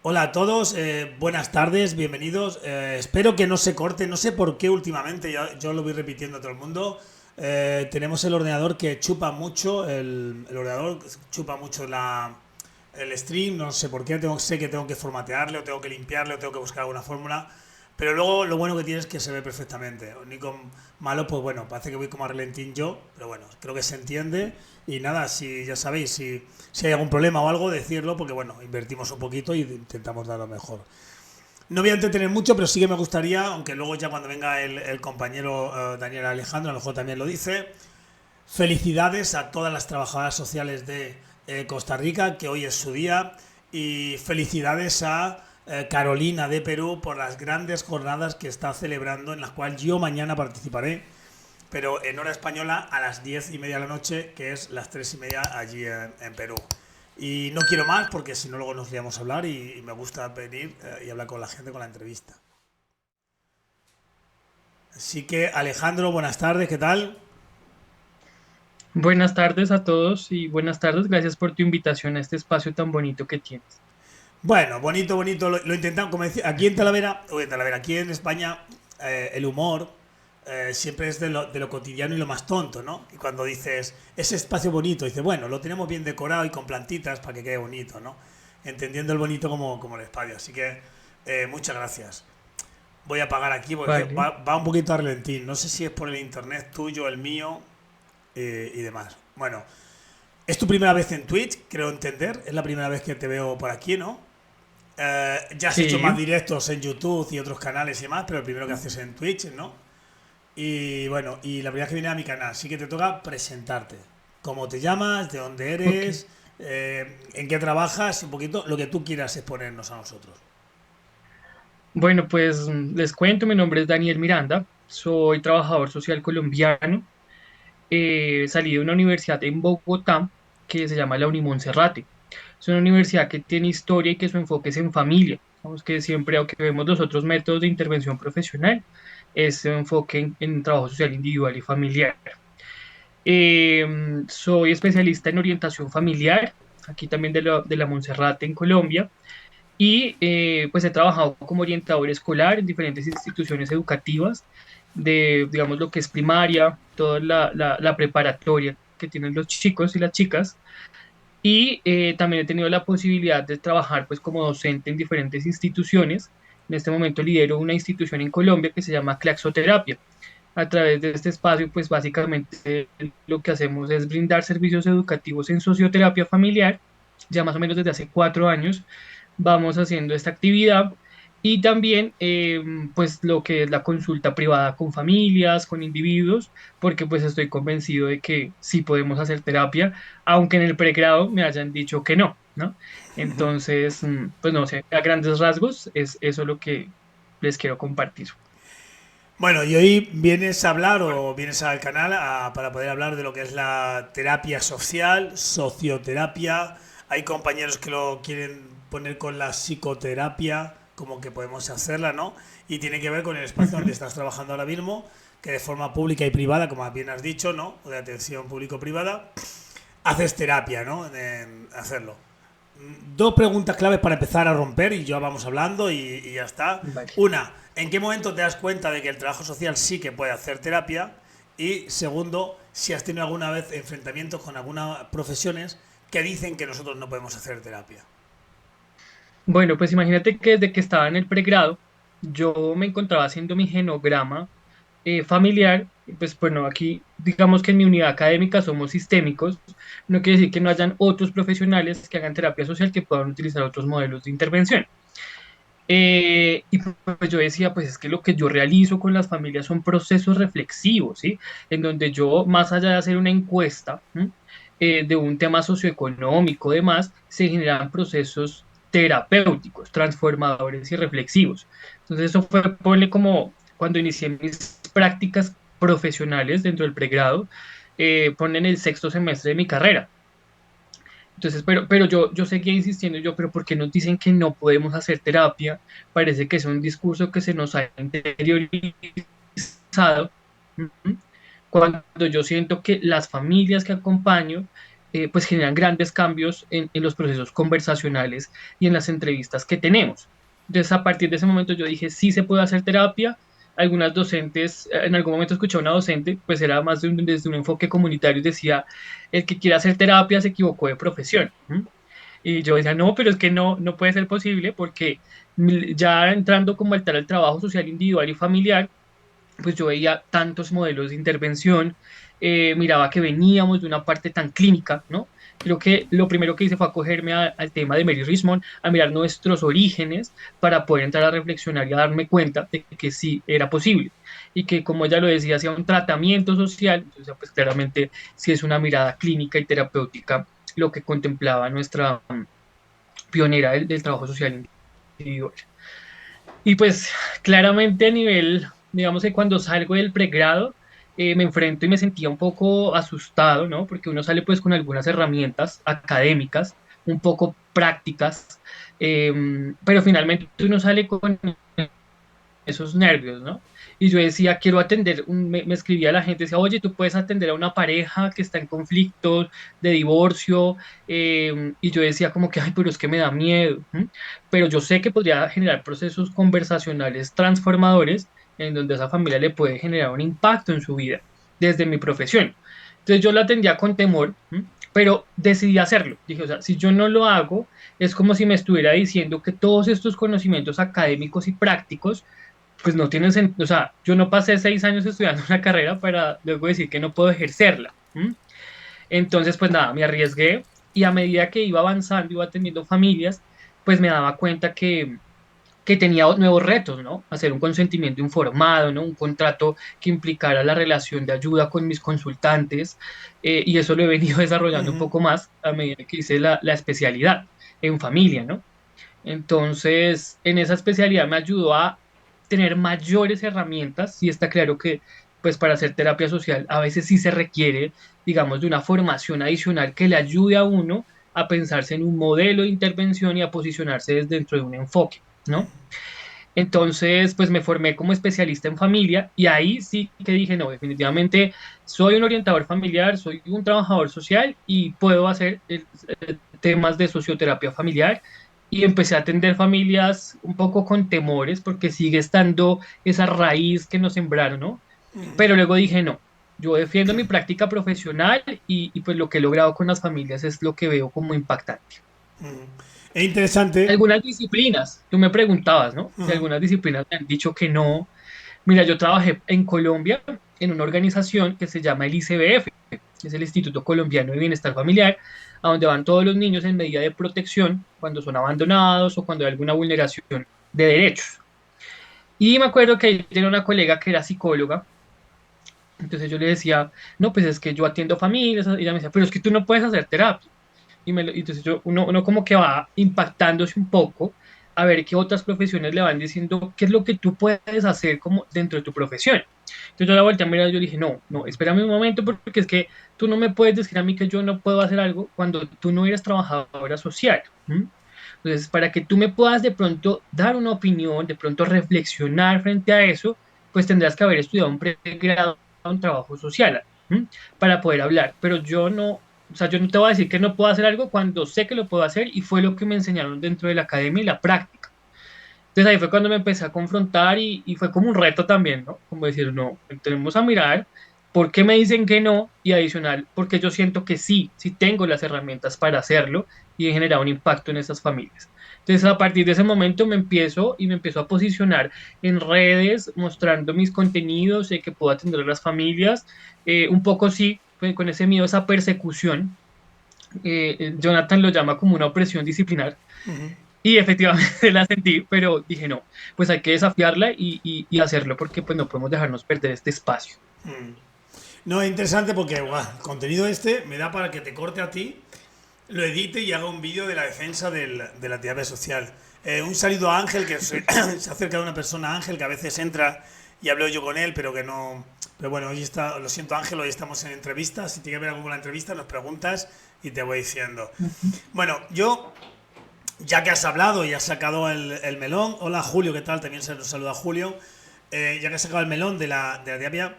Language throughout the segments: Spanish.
Hola a todos, buenas tardes, bienvenidos. Espero que no se corte, no sé por qué últimamente, yo lo voy repitiendo a todo el mundo. Tenemos el ordenador que chupa mucho, el ordenador chupa mucho el stream, no sé por qué, sé que tengo que formatearle o tengo que limpiarle o tengo que buscar alguna fórmula. Pero luego lo bueno que tiene es que se ve perfectamente. Ni con malo, pues bueno, parece que voy como a relentín yo, pero bueno, creo que se entiende. Y nada, si ya sabéis, si hay algún problema o algo, decirlo, porque bueno, invertimos un poquito y intentamos dar lo mejor. No voy a entretener mucho, pero sí que me gustaría, aunque luego ya cuando venga el compañero Daniel Alejandro, a lo mejor también lo dice, felicidades a todas las trabajadoras sociales de Costa Rica, que hoy es su día, y felicidades a Carolina de Perú por las grandes jornadas que está celebrando, en las cuales yo mañana participaré, pero en hora española a las 10:30 de la noche, que es las 3:30 allí en Perú. Y no quiero más porque si no luego nos liamos a hablar y me gusta venir y hablar con la gente con la entrevista. Así que Alejandro, buenas tardes, ¿qué tal? Buenas tardes a todos y buenas tardes. Gracias por tu invitación a este espacio tan bonito que tienes. Bueno, bonito, bonito. Lo intentamos, como decía, aquí en Talavera, o en Talavera, aquí en España, el humor siempre es de lo cotidiano y lo más tonto, ¿no? Y cuando dices, ese espacio bonito, dices, bueno, lo tenemos bien decorado y con plantitas para que quede bonito, ¿no? Entendiendo el bonito como el espacio. Así que muchas gracias. Voy a apagar aquí porque Vale. va un poquito a relentín. No sé si es por el internet tuyo, el mío y demás. Bueno, es tu primera vez en Twitch, creo entender. Es la primera vez que te veo por aquí, ¿no? Ya has hecho más Sí. directos en YouTube y otros canales y demás, pero el primero que haces en Twitch, ¿no? Y bueno, y la primera vez que viene a mi canal, sí que te toca presentarte. ¿Cómo te llamas? ¿De dónde Ok. eres? ¿En qué trabajas? Un poquito lo que tú quieras exponernos a nosotros. Bueno, pues les cuento, mi nombre es Daniel Miranda, soy trabajador social colombiano, salí de una universidad en Bogotá que se llama la Unimonserrate. Es una universidad que tiene historia y que su enfoque es en familia. Vamos que siempre, aunque vemos los otros métodos de intervención profesional, es un enfoque en trabajo social individual y familiar. Eh, Soy especialista en orientación familiar, aquí también de la Monserrate en Colombia, y pues he trabajado como orientador escolar en diferentes instituciones educativas de, digamos, lo que es primaria, toda la preparatoria que tienen los chicos y las chicas, y también he tenido la posibilidad de trabajar pues como docente en diferentes instituciones. En este momento lidero una institución en Colombia que se llama Claxoterapia. A través de este espacio, pues básicamente lo que hacemos es brindar servicios educativos en socioterapia familiar. Ya más o menos desde hace 4 años vamos haciendo esta actividad y también pues lo que es la consulta privada con familias, con individuos, porque pues estoy convencido de que sí podemos hacer terapia, aunque en el pregrado me hayan dicho que no, ¿no? Entonces, pues no sé, a grandes rasgos es eso lo que les quiero compartir. Bueno, y hoy vienes a hablar o vienes al canal para poder hablar de lo que es la terapia social, socioterapia. Hay compañeros que lo quieren poner con la psicoterapia, como que podemos hacerla, ¿no? Y tiene que ver con el espacio donde Ujú. estás trabajando ahora mismo, que de forma pública y privada, como bien has dicho, ¿no? O de atención público-privada, haces terapia, ¿no? En hacerlo. Dos preguntas claves para empezar a romper y ya vamos hablando y ya está. Vale. Una, ¿en qué momento te das cuenta de que el trabajo social sí que puede hacer terapia? Y segundo, si has tenido alguna vez enfrentamientos con algunas profesiones que dicen que nosotros no podemos hacer terapia. Bueno, pues imagínate que desde que estaba en el pregrado, yo me encontraba haciendo mi genograma familiar. Y pues bueno, aquí digamos que en mi unidad académica somos sistémicos, no quiere decir que no hayan otros profesionales que hagan terapia social que puedan utilizar otros modelos de intervención. Y pues yo decía, pues es que lo que yo realizo con las familias son procesos reflexivos, ¿sí? En donde yo, más allá de hacer una encuesta, ¿m? De un tema socioeconómico, demás, se generan procesos terapéuticos, transformadores y reflexivos. Entonces eso fue, ponle como cuando inicié mis prácticas profesionales dentro del pregrado, ponle en el sexto semestre de mi carrera. Entonces, pero yo seguía insistiendo, yo, pero ¿por qué nos dicen que no podemos hacer terapia? Parece que es un discurso que se nos ha interiorizado. Ujú. Cuando yo siento que las familias que acompaño pues generan grandes cambios en los procesos conversacionales y en las entrevistas que tenemos. Entonces, a partir de ese momento yo dije, sí se puede hacer terapia. Algunas docentes, en algún momento escuché a una docente, pues era más desde un enfoque comunitario, y decía, el que quiera hacer terapia se equivocó de profesión. ¿M? Y yo decía, no, pero es que no, no puede ser posible porque ya entrando como al tal el trabajo social individual y familiar, pues yo veía tantos modelos de intervención, miraba que veníamos de una parte tan clínica, ¿no? Creo que lo primero que hice fue acogerme al tema de Mary Rismond, a mirar nuestros orígenes para poder entrar a reflexionar y a darme cuenta de que sí era posible y que, como ella lo decía, hacía un tratamiento social, entonces pues claramente sí es una mirada clínica y terapéutica lo que contemplaba nuestra pionera del trabajo social individual. Y pues claramente a nivel, digamos que cuando salgo del pregrado, me enfrento y me sentía un poco asustado, ¿no? Porque uno sale pues con algunas herramientas académicas, un poco prácticas, eh, pero finalmente uno sale con esos nervios, ¿no? Y yo decía, quiero atender, me escribía la gente, decía, oye, tú puedes atender a una pareja que está en conflictos de divorcio, y yo decía como que, ay, pero es que me da miedo, ¿m? Pero yo sé que podría generar procesos conversacionales transformadores en donde esa familia le puede generar un impacto en su vida desde mi profesión. Entonces yo la atendía con temor, ¿m? Pero decidí hacerlo. Dije, o sea, si yo no lo hago, es como si me estuviera diciendo que todos estos conocimientos académicos y prácticos pues no tienen sentido, o sea, yo no pasé 6 años estudiando una carrera para luego decir que no puedo ejercerla. ¿M? Entonces, pues nada, me arriesgué y a medida que iba avanzando, iba atendiendo familias, pues me daba cuenta que tenía nuevos retos, ¿no? Hacer un consentimiento informado, ¿no? Un contrato que implicara la relación de ayuda con mis consultantes, y eso lo he venido desarrollando un Ujú. poco más a medida que hice la especialidad en familia, ¿no? Entonces, en esa especialidad me ayudó a tener mayores herramientas y está claro que, pues para hacer terapia social a veces sí se requiere, digamos, de una formación adicional que le ayude a uno a pensarse en un modelo de intervención y a posicionarse desde dentro de un enfoque, ¿no? Entonces, pues me formé como especialista en familia y ahí sí que dije, no, definitivamente soy un orientador familiar, soy un trabajador social y puedo hacer temas de socioterapia familiar. Y empecé a atender familias un poco con temores porque sigue estando esa raíz que nos sembraron, ¿no? Pero luego dije, no, yo defiendo mi práctica profesional y pues lo que he logrado con las familias es lo que veo como impactante. Es interesante. Algunas disciplinas, tú me preguntabas, ¿no? Si Ujú. algunas disciplinas me han dicho que no. Mira, yo trabajé en Colombia en una organización que se llama el ICBF, que es el Instituto Colombiano de Bienestar Familiar, a donde van todos los niños en medida de protección cuando son abandonados o cuando hay alguna vulneración de derechos. Y me acuerdo que ahí tenía una colega que era psicóloga, entonces yo le decía, no, pues es que yo atiendo familias, y ella me decía, pero es que tú no puedes hacer terapia. Y entonces uno como que va impactándose un poco a ver qué otras profesiones le van diciendo qué es lo que tú puedes hacer como dentro de tu profesión. Entonces yo la volteé a mirar y yo dije, no, no, espérame un momento porque es que tú no me puedes decir a mí que yo no puedo hacer algo cuando tú no eres trabajadora social. ¿M? Entonces, para que tú me puedas de pronto dar una opinión, de pronto reflexionar frente a eso, pues tendrás que haber estudiado un pregrado en trabajo social, ¿m? Para poder hablar. Pero yo no, o sea, yo no te voy a decir que no puedo hacer algo cuando sé que lo puedo hacer y fue lo que me enseñaron dentro de la academia y la práctica. Entonces ahí fue cuando me empecé a confrontar y fue como un reto también, ¿no? Como decir, no, tenemos a mirar por qué me dicen que no y adicional, porque yo siento que sí, sí tengo las herramientas para hacerlo y he generado un impacto en esas familias. Entonces a partir de ese momento me empiezo a posicionar en redes, mostrando mis contenidos, sé que puedo atender a las familias, un poco sí, con ese miedo, esa persecución, Jonathan lo llama como una opresión disciplinar, y efectivamente la sentí, pero dije no, pues hay que desafiarla y hacerlo porque pues no podemos dejarnos perder este espacio. No, es interesante porque guau, el contenido este me da para que te corte a ti, lo edite y haga un vídeo de la defensa de la terapia social. Un saludo a Ángel, que se acerca de una persona, Ángel, que a veces entra y hablo yo con él, pero que no... Pero bueno, hoy está, lo siento Ángel, hoy estamos en entrevista. Si tiene que ver algo con la entrevista, nos preguntas y te voy diciendo. Bueno, yo, ya que has hablado y has sacado el melón, hola Julio, ¿qué tal? También se nos saluda Julio. Ya que has sacado el melón de la terapia,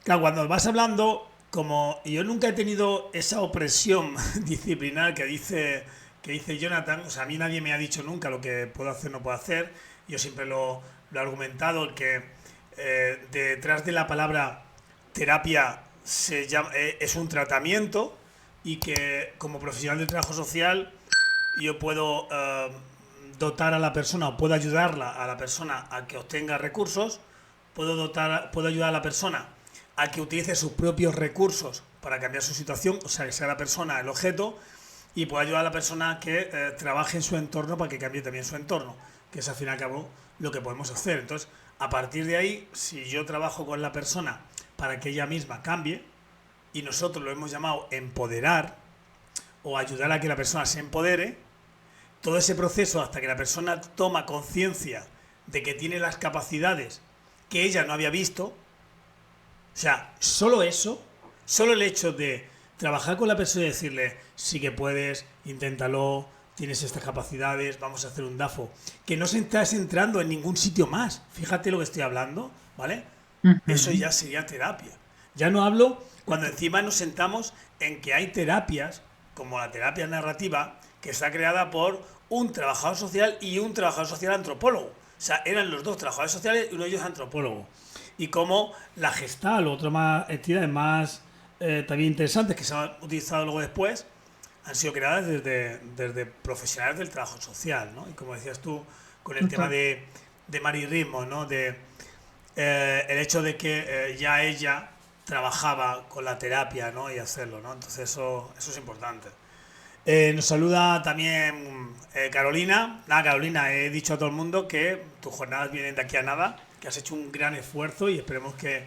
claro, cuando vas hablando, como yo nunca he tenido esa opresión disciplinar que dice Jonathan, o sea, a mí nadie me ha dicho nunca lo que puedo hacer o no puedo hacer, yo siempre lo he argumentado, que detrás de la palabra terapia es un tratamiento y que como profesional del trabajo social yo puedo dotar a la persona o puedo ayudarla a la persona a que obtenga recursos, puedo ayudar a la persona a que utilice sus propios recursos para cambiar su situación, o sea, que sea la persona el objeto, y puedo ayudar a la persona a que trabaje en su entorno para que cambie también su entorno, que es al fin y al cabo lo que podemos hacer. Entonces, a partir de ahí, si yo trabajo con la persona para que ella misma cambie, y nosotros lo hemos llamado empoderar, o ayudar a que la persona se empodere, todo ese proceso hasta que la persona toma conciencia de que tiene las capacidades que ella no había visto, o sea, solo eso, solo el hecho de trabajar con la persona y decirle, sí que puedes, inténtalo, tienes estas capacidades, vamos a hacer un DAFO, que no se estás entrando en ningún sitio más, fíjate lo que estoy hablando, ¿vale? Eso Ujú. ya sería terapia. Ya no hablo cuando encima nos sentamos en que hay terapias, como la terapia narrativa, que está creada por un trabajador social y un trabajador social antropólogo. O sea, eran los dos trabajadores sociales y uno de ellos antropólogo. Y como la Gestal, otra más entidades más también interesantes que se han utilizado luego después, han sido creadas desde profesionales del trabajo social, ¿no? Y como decías tú, con el tema Total. de Mari Ritmo, ¿no? De el hecho de que ya ella trabajaba con la terapia, ¿no? Y hacerlo, ¿no? Entonces eso es importante. Nos saluda también Carolina. Nada, Carolina, he dicho a todo el mundo que tus jornadas vienen de aquí a nada, que has hecho un gran esfuerzo y esperemos que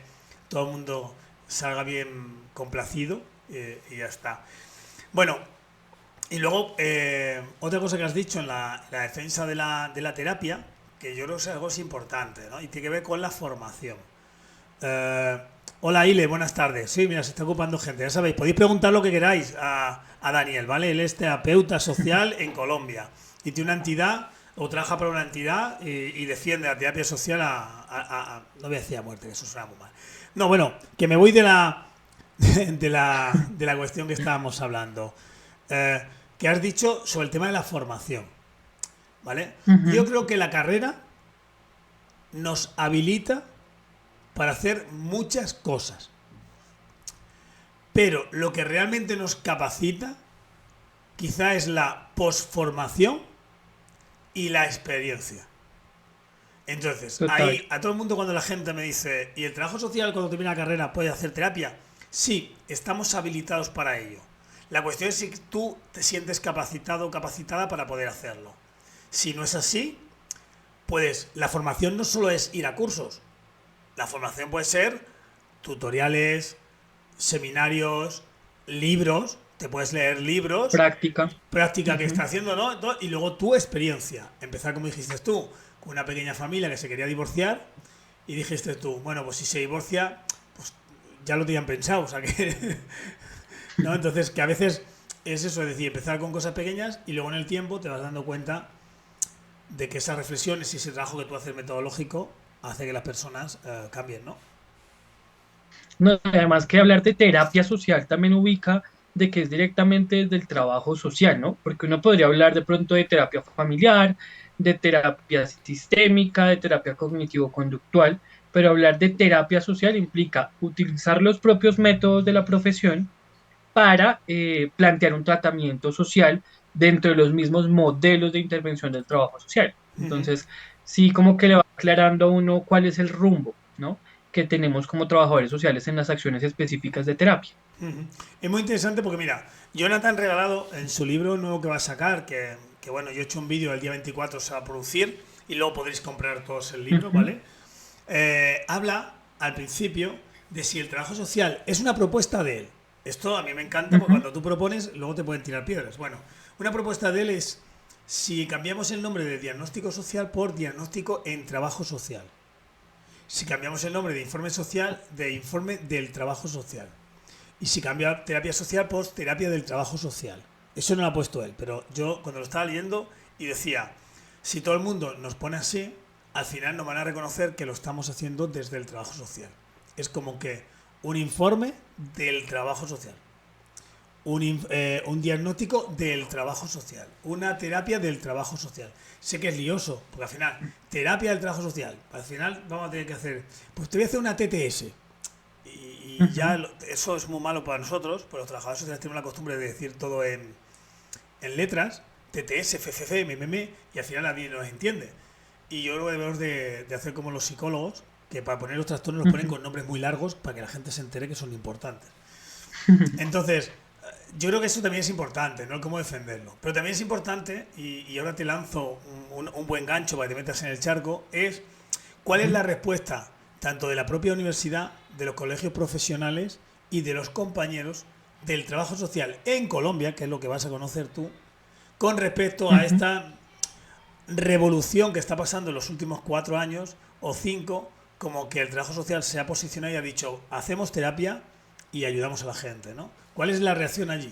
todo el mundo salga bien complacido y ya está. Bueno, y luego otra cosa que has dicho en la defensa de la terapia, que yo creo que es algo importante, ¿no? Y tiene que ver con la formación. Eh, Hola Ile, buenas tardes. Sí, mira, se está ocupando gente, ya sabéis, podéis preguntar lo que queráis a Daniel, ¿vale? Él es terapeuta social en Colombia y tiene una entidad o trabaja para una entidad y defiende la terapia social no voy a decir a muerte, que eso suena muy mal. No, bueno, que me voy de la cuestión que estábamos hablando. Eh, que has dicho sobre el tema de la formación, ¿vale? Yo Ujú. creo que la carrera nos habilita para hacer muchas cosas. Pero lo que realmente nos capacita quizá es la posformación y la experiencia. Entonces, Total. ahí a todo el mundo cuando la gente me dice, ¿y el trabajo social cuando termina la carrera puede hacer terapia? Sí, estamos habilitados para ello. La cuestión es si tú te sientes capacitado o capacitada para poder hacerlo. Si no es así, pues la formación no solo es ir a cursos. La formación puede ser tutoriales, seminarios, libros, te puedes leer libros, Práctica. práctica que Ujú. está haciendo, ¿no? Y luego tu experiencia. Empezar, como dijiste tú, con una pequeña familia que se quería divorciar y dijiste tú, bueno, pues si se divorcia, pues ya lo tenían pensado, o sea que, ¿no? Entonces, que a veces es eso, es decir, empezar con cosas pequeñas y luego en el tiempo te vas dando cuenta de que esas reflexiones y ese trabajo que tú haces metodológico hace que las personas cambien, ¿no? No, además que hablar de terapia social también ubica de que es directamente desde el trabajo social, ¿no? Porque uno podría hablar de pronto de terapia familiar, de terapia sistémica, de terapia cognitivo-conductual, pero hablar de terapia social implica utilizar los propios métodos de la profesión para plantear un tratamiento social dentro de los mismos modelos de intervención del trabajo social. Ujú. Entonces, sí, como que le va aclarando a uno cuál es el rumbo, ¿no? Que tenemos como trabajadores sociales en las acciones específicas de terapia. Ujú. Es muy interesante porque, mira, Jonathan Regalado, en su libro nuevo que va a sacar, que bueno, yo he hecho un vídeo el día 24, se va a producir y luego podréis comprar todos el libro, Ujú, ¿vale? Habla al principio de si el trabajo social es una propuesta de él. Esto a mí me encanta porque ujú. cuando tú propones, luego te pueden tirar piedras. Bueno, una propuesta de él es si cambiamos el nombre de diagnóstico social por diagnóstico en trabajo social. Si cambiamos el nombre de informe social, de informe del trabajo social. Y si cambia terapia social, pues terapia del trabajo social. Eso no lo ha puesto él, pero yo cuando lo estaba leyendo y decía, si todo el mundo nos pone así, al final nos van a reconocer que lo estamos haciendo desde el trabajo social. Es como que un informe del trabajo social, un diagnóstico del trabajo social, una terapia del trabajo social. Sé que es lioso, porque al final, terapia del trabajo social, al final vamos a tener que hacer, pues te voy a hacer una TTS. Y ya eso es muy malo para nosotros, porque los trabajadores sociales tenemos la costumbre de decir todo en letras, TTS, FFF, MMM, y al nadie nos entiende. Y yo creo que debemos de hacer como los psicólogos, que para poner los trastornos los ponen con nombres muy largos para que la gente se entere que son importantes. Entonces, yo creo que eso también es importante, ¿no? Cómo defenderlo. Pero también es importante, y ahora te lanzo un buen gancho para que te metas en el charco, es cuál es la respuesta tanto de la propia universidad, de los colegios profesionales y de los compañeros del trabajo social en Colombia, que es lo que vas a conocer tú, con respecto a esta revolución que está pasando en los últimos 4 años o 5, como que el trabajo social se ha posicionado y ha dicho, hacemos terapia y ayudamos a la gente, ¿no? ¿Cuál es la reacción allí?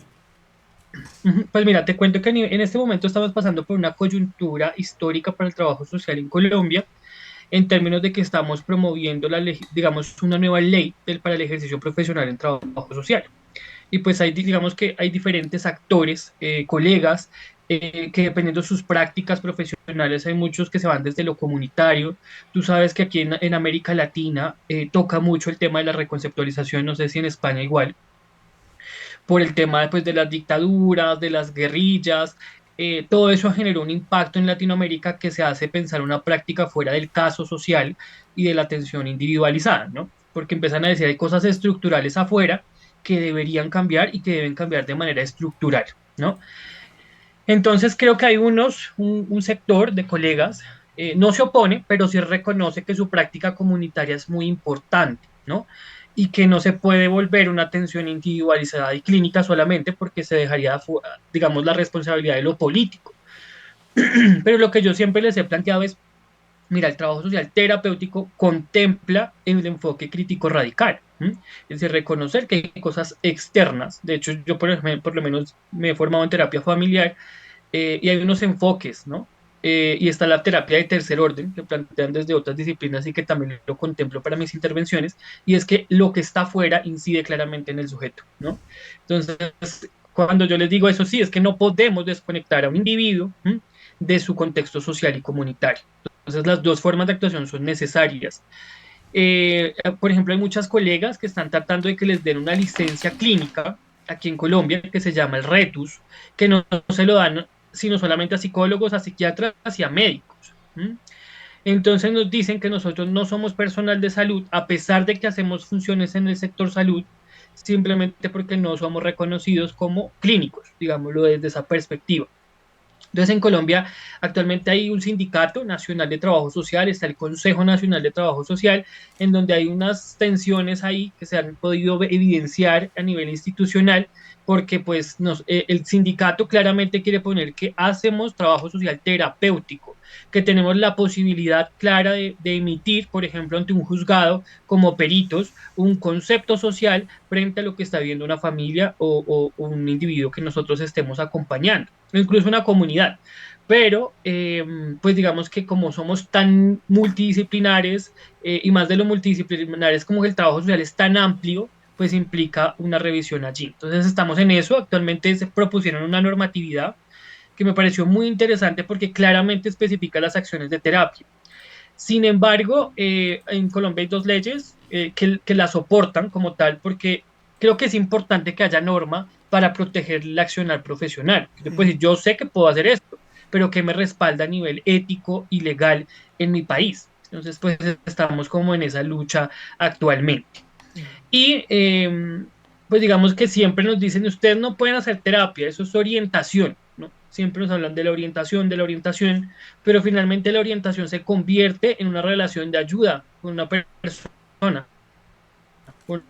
Pues mira, te cuento que en este momento estamos pasando por una coyuntura histórica para el trabajo social en Colombia, en términos de que estamos promoviendo digamos, una nueva ley para el ejercicio profesional en trabajo social. Y pues digamos que hay diferentes actores, colegas, que dependiendo de sus prácticas profesionales, hay muchos que se van desde lo comunitario. Tú sabes que aquí en América Latina toca mucho el tema de la reconceptualización, no sé si en España igual, por el tema pues, de las dictaduras, de las guerrillas. Todo eso generó un impacto en Latinoamérica que se hace pensar una práctica fuera del caso social y de la atención individualizada, ¿no? Porque empiezan a decir hay cosas estructurales afuera que deberían cambiar y que deben cambiar de manera estructural, ¿no? Entonces creo que hay un sector de colegas, no se opone, pero sí reconoce que su práctica comunitaria es muy importante, ¿no? Y que no se puede volver una atención individualizada y clínica solamente porque se dejaría, digamos, la responsabilidad de lo político. Pero lo que yo siempre les he planteado es, mira, el trabajo social terapéutico contempla el enfoque crítico radical. Es decir, reconocer que hay cosas externas. De hecho, yo por lo menos me he formado en terapia familiar, y hay unos enfoques, ¿no? Y está la terapia de tercer orden, que plantean desde otras disciplinas y que también lo contemplo para mis intervenciones, y es que lo que está afuera incide claramente en el sujeto, ¿no? Entonces, cuando yo les digo eso, sí, es que no podemos desconectar a un individuo de su contexto social y comunitario. Entonces, las dos formas de actuación son necesarias. Por ejemplo, hay muchas colegas que están tratando de que les den una licencia clínica aquí en Colombia que se llama el RETUS, que no se lo dan sino solamente a psicólogos, a psiquiatras y a médicos. Entonces nos dicen que nosotros no somos personal de salud, a pesar de que hacemos funciones en el sector salud, simplemente porque no somos reconocidos como clínicos, digámoslo desde esa perspectiva. Entonces, en Colombia actualmente hay un sindicato nacional de trabajo social, está el Consejo Nacional de Trabajo Social, en donde hay unas tensiones ahí que se han podido evidenciar a nivel institucional, porque pues el sindicato claramente quiere poner que hacemos trabajo social terapéutico, que tenemos la posibilidad clara de emitir, por ejemplo, ante un juzgado como peritos, un concepto social frente a lo que está viendo una familia o un individuo que nosotros estemos acompañando, o incluso una comunidad. Pero, pues digamos que como somos tan multidisciplinares, y más de lo multidisciplinares como que el trabajo social es tan amplio, pues implica una revisión allí. Entonces estamos en eso, actualmente se propusieron una normatividad que me pareció muy interesante porque claramente especifica las acciones de terapia. Sin embargo, en Colombia hay dos leyes que la soportan como tal, porque creo que es importante que haya norma para proteger el accionar profesional. Pues yo sé que puedo hacer esto, pero que me respalda a nivel ético y legal en mi país. Entonces, pues estamos como en esa lucha actualmente. Y pues digamos que siempre nos dicen, ustedes no pueden hacer terapia, eso es orientación, ¿no? Siempre nos hablan de la orientación, pero finalmente la orientación se convierte en una relación de ayuda con una persona, con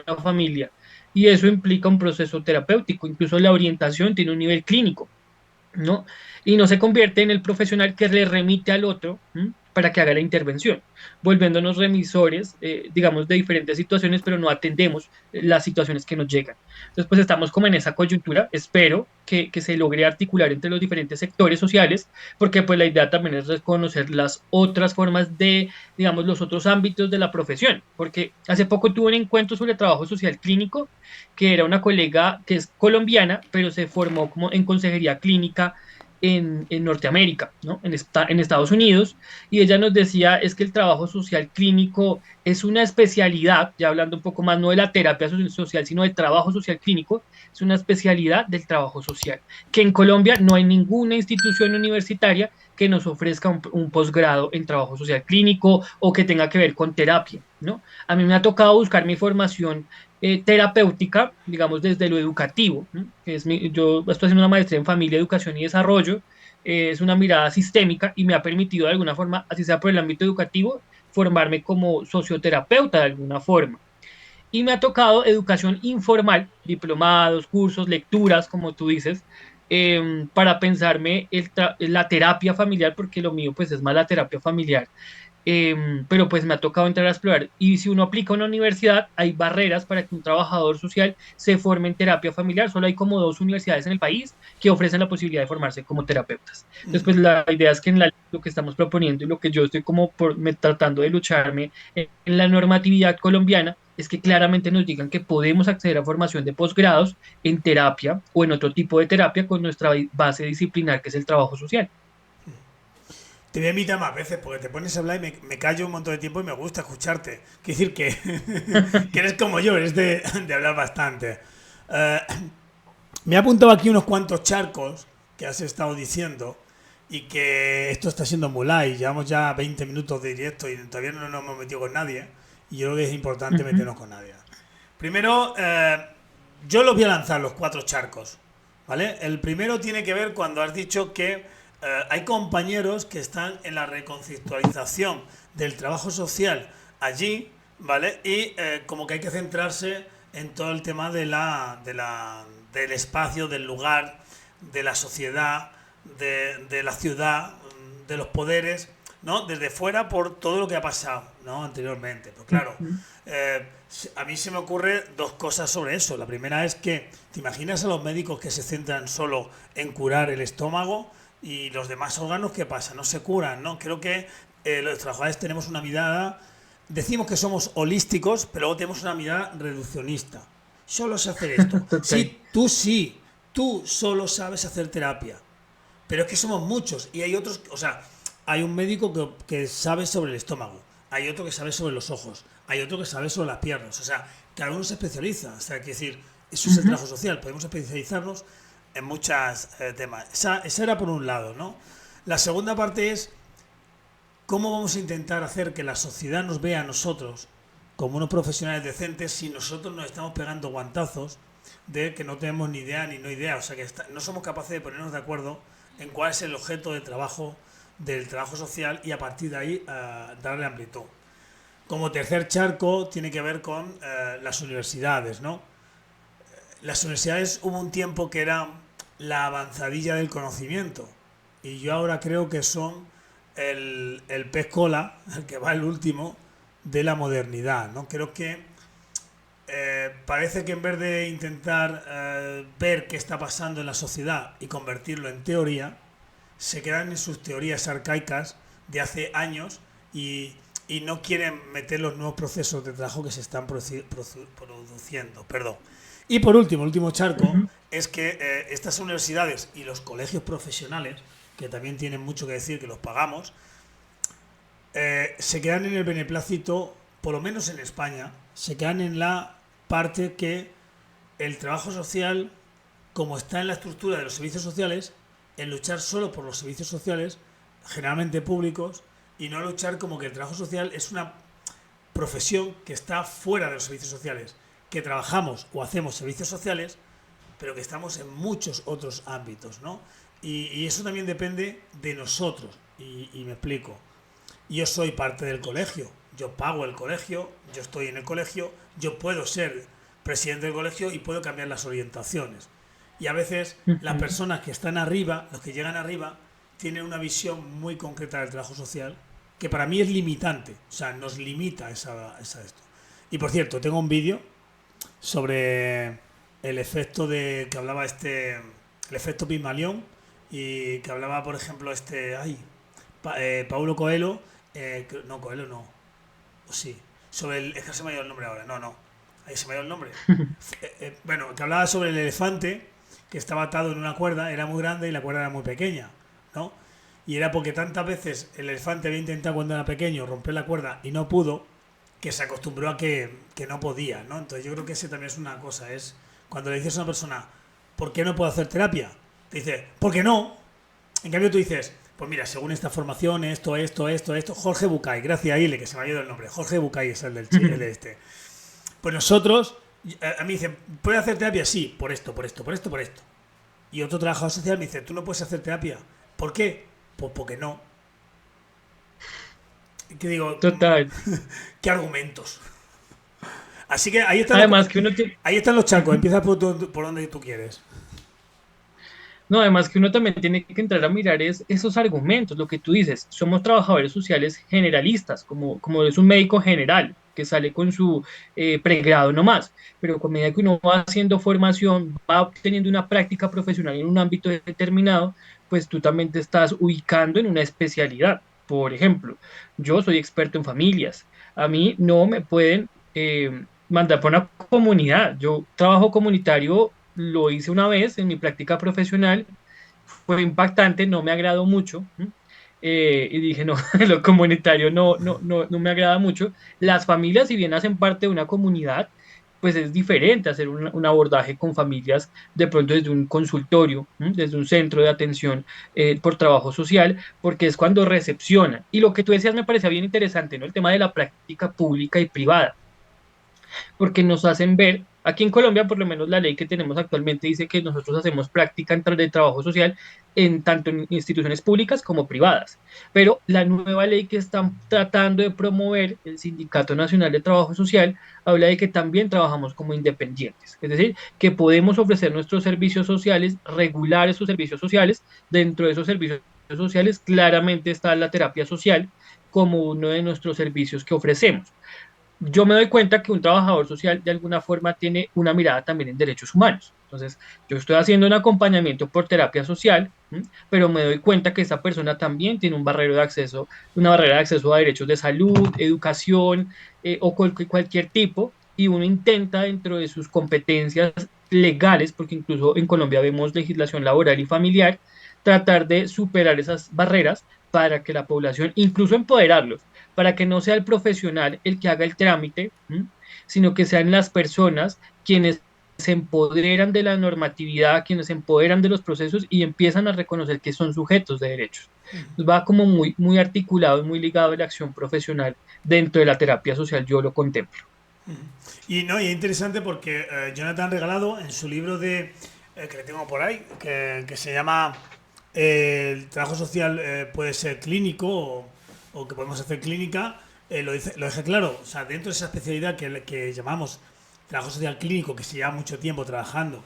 una familia. Y eso implica un proceso terapéutico, incluso la orientación tiene un nivel clínico, ¿no? Y no se convierte en el profesional que le remite al otro, ¿m? para que haga la intervención, volviéndonos remisores, digamos, de diferentes situaciones, pero no atendemos las situaciones que nos llegan. Entonces, pues estamos como en esa coyuntura. Espero que se logre articular entre los diferentes sectores sociales, porque pues la idea también es reconocer las otras formas de, digamos, los otros ámbitos de la profesión, porque hace poco tuve un encuentro sobre trabajo social clínico, que era una colega que es colombiana, pero se formó como en consejería clínica en Norteamérica, ¿no? En Estados Unidos, y ella nos decía es que el trabajo social clínico es una especialidad, ya hablando un poco más no de la terapia social, sino del trabajo social clínico, es una especialidad del trabajo social, que en Colombia no hay ninguna institución universitaria que nos ofrezca un posgrado en trabajo social clínico o que tenga que ver con terapia, ¿no? A mí me ha tocado buscar mi formación terapéutica, digamos, desde lo educativo, ¿no? Yo estoy haciendo una maestría en familia, educación y desarrollo, es una mirada sistémica y me ha permitido de alguna forma, así sea por el ámbito educativo, formarme como socioterapeuta de alguna forma. Y me ha tocado educación informal, diplomados, cursos, lecturas, como tú dices, para pensarme la terapia familiar, porque lo mío pues es más la terapia familiar, pero pues me ha tocado entrar a explorar. Y si uno aplica a una universidad, hay barreras para que un trabajador social se forme en terapia familiar. Solo hay como 2 universidades en el país que ofrecen la posibilidad de formarse como terapeutas. Entonces, pues la idea es que lo que estamos proponiendo y lo que yo estoy como tratando de lucharme en la normatividad colombiana es que claramente nos digan que podemos acceder a formación de posgrados en terapia o en otro tipo de terapia con nuestra base disciplinar, que es el trabajo social. Te voy a invitar más veces porque te pones a hablar y me callo un montón de tiempo y me gusta escucharte. Quiero decir que, que eres como yo, eres de hablar bastante. Eh, Me he apuntado aquí unos cuantos charcos que has estado diciendo y que esto está siendo muy light. Llevamos ya 20 minutos de directo y todavía no nos hemos metido con nadie. Y yo creo que es importante Ujú, meternos con nadie. Primero, yo los voy a lanzar los 4 charcos. ¿Vale? El primero tiene que ver cuando has dicho que hay compañeros que están en la reconceptualización del trabajo social allí, ¿vale? Y como que hay que centrarse en todo el tema del espacio, del lugar, de la sociedad, de la ciudad, de los poderes, ¿no? Desde fuera por todo lo que ha pasado, ¿no? Anteriormente. Pues claro, ujú. eh, a mí se me ocurre 2 cosas sobre eso. La primera es que, ¿te imaginas a los médicos que se centran solo en curar el estómago y los demás órganos qué pasa? No se curan, ¿no? Creo que los trabajadores tenemos una mirada, decimos que somos holísticos, pero luego tenemos una mirada reduccionista. Solo sé hacer esto. Total. Sí, tú solo sabes hacer terapia. Pero es que somos muchos y hay otros, o sea, hay un médico que sabe sobre el estómago, hay otro que sabe sobre los ojos, hay otro que sabe sobre las piernas, o sea, cada uno se especializa, o sea, que decir, eso es el Ujú. trabajo social, podemos especializarnos en muchos temas. Esa era por un lado, ¿no? La segunda parte es cómo vamos a intentar hacer que la sociedad nos vea a nosotros como unos profesionales decentes si nosotros nos estamos pegando guantazos de que no tenemos ni idea ni no idea, o sea que no somos capaces de ponernos de acuerdo en cuál es el objeto de trabajo del trabajo social y a partir de ahí darle amplitud. Como tercer charco tiene que ver con las universidades, ¿no? Las universidades hubo un tiempo que eran la avanzadilla del conocimiento y yo ahora creo que son el pez cola, el que va el último de la modernidad, ¿no? Creo que parece que en vez de intentar ver qué está pasando en la sociedad y convertirlo en teoría, se quedan en sus teorías arcaicas de hace años y no quieren meter los nuevos procesos de trabajo que se están produciendo. Perdón. Y por último, el último charco Ujú. es que estas universidades y los colegios profesionales, que también tienen mucho que decir, que los pagamos, se quedan en el beneplácito, por lo menos en España, se quedan en la parte que el trabajo social, como está en la estructura de los servicios sociales, en luchar solo por los servicios sociales, generalmente públicos, y no luchar como que el trabajo social es una profesión que está fuera de los servicios sociales, que trabajamos o hacemos servicios sociales, pero que estamos en muchos otros ámbitos, ¿no? Y eso también depende de nosotros, y me explico. Yo soy parte del colegio, yo pago el colegio, yo estoy en el colegio, yo puedo ser presidente del colegio y puedo cambiar las orientaciones. Y a veces las Ujú. personas que están arriba, los que llegan arriba, tienen una visión muy concreta del trabajo social que para mí es limitante, o sea, nos limita esa esto. Y por cierto, tengo un vídeo sobre el efecto de que hablaba el efecto Pigmalión, y que hablaba, por ejemplo, Paulo Coelho, no, Coelho no, o sí, sobre es que se me ha ido el nombre ahora, no, ahí se me ha ido el nombre. Bueno, que hablaba sobre el elefante que estaba atado en una cuerda, era muy grande y la cuerda era muy pequeña, ¿no? Y era porque tantas veces el elefante había intentado cuando era pequeño romper la cuerda y no pudo, que se acostumbró a que no podía, ¿no? Entonces yo creo que ese también es una cosa, es cuando le dices a una persona, ¿por qué no puedo hacer terapia? Te dice, ¿por qué no? En cambio tú dices, pues mira, según esta formación, esto, Jorge Bucay, gracias a Ile, que se me ha ido el nombre, Jorge Bucay es el del el de este. Pues nosotros, a mí dicen, ¿puedes hacer terapia? Sí, por esto. Y otro trabajador social me dice, tú no puedes hacer terapia. ¿Por qué? Pues porque no. ¿Qué digo? Total. ¿Qué argumentos? Así que ahí están Además que uno ahí están los charcos, empieza por donde tú quieres. No, además que uno también tiene que entrar a mirar esos argumentos, lo que tú dices, somos trabajadores sociales generalistas, como es un médico general que sale con su pregrado nomás, pero con medida que uno va haciendo formación, va obteniendo una práctica profesional en un ámbito determinado, pues tú también te estás ubicando en una especialidad. Por ejemplo, yo soy experto en familias, a mí no me pueden mandar por una comunidad, yo trabajo comunitario lo hice una vez en mi práctica profesional, fue impactante, no me agradó mucho. Y dije, no, lo comunitario no me agrada mucho. Las familias, si bien hacen parte de una comunidad, pues es diferente hacer un abordaje con familias de pronto desde un consultorio, desde un centro de atención por trabajo social, porque es cuando recepcionan. Y lo que tú decías me parecía bien interesante, ¿no? El tema de la práctica pública y privada porque nos hacen ver, aquí en Colombia por lo menos la ley que tenemos actualmente dice que nosotros hacemos práctica de trabajo social en tanto en instituciones públicas como privadas, pero la nueva ley que están tratando de promover el Sindicato Nacional de Trabajo Social habla de que también trabajamos como independientes, es decir, que podemos ofrecer nuestros servicios sociales, regular esos servicios sociales, dentro de esos servicios sociales claramente está la terapia social como uno de nuestros servicios que ofrecemos. Yo me doy cuenta que un trabajador social de alguna forma tiene una mirada también en derechos humanos. Entonces, yo estoy haciendo un acompañamiento por terapia social, pero me doy cuenta que esa persona también tiene un barrero de acceso, una barrera de acceso a derechos de salud, educación o cualquier tipo, y uno intenta dentro de sus competencias legales, porque incluso en Colombia vemos legislación laboral y familiar, tratar de superar esas barreras para que la población, incluso empoderarlos, para que no sea el profesional el que haga el trámite, sino que sean las personas quienes se empoderan de la normatividad, quienes se empoderan de los procesos y empiezan a reconocer que son sujetos de derechos. Entonces va como muy articulado y muy ligado a la acción profesional dentro de la terapia social, yo lo contemplo. Y no, y es interesante porque Jonathan Regalado, en su libro que le tengo por ahí, que se llama El trabajo social puede ser clínico o que podemos hacer clínica, lo deja claro. O sea, dentro de esa especialidad que llamamos trabajo social clínico, que se lleva mucho tiempo trabajando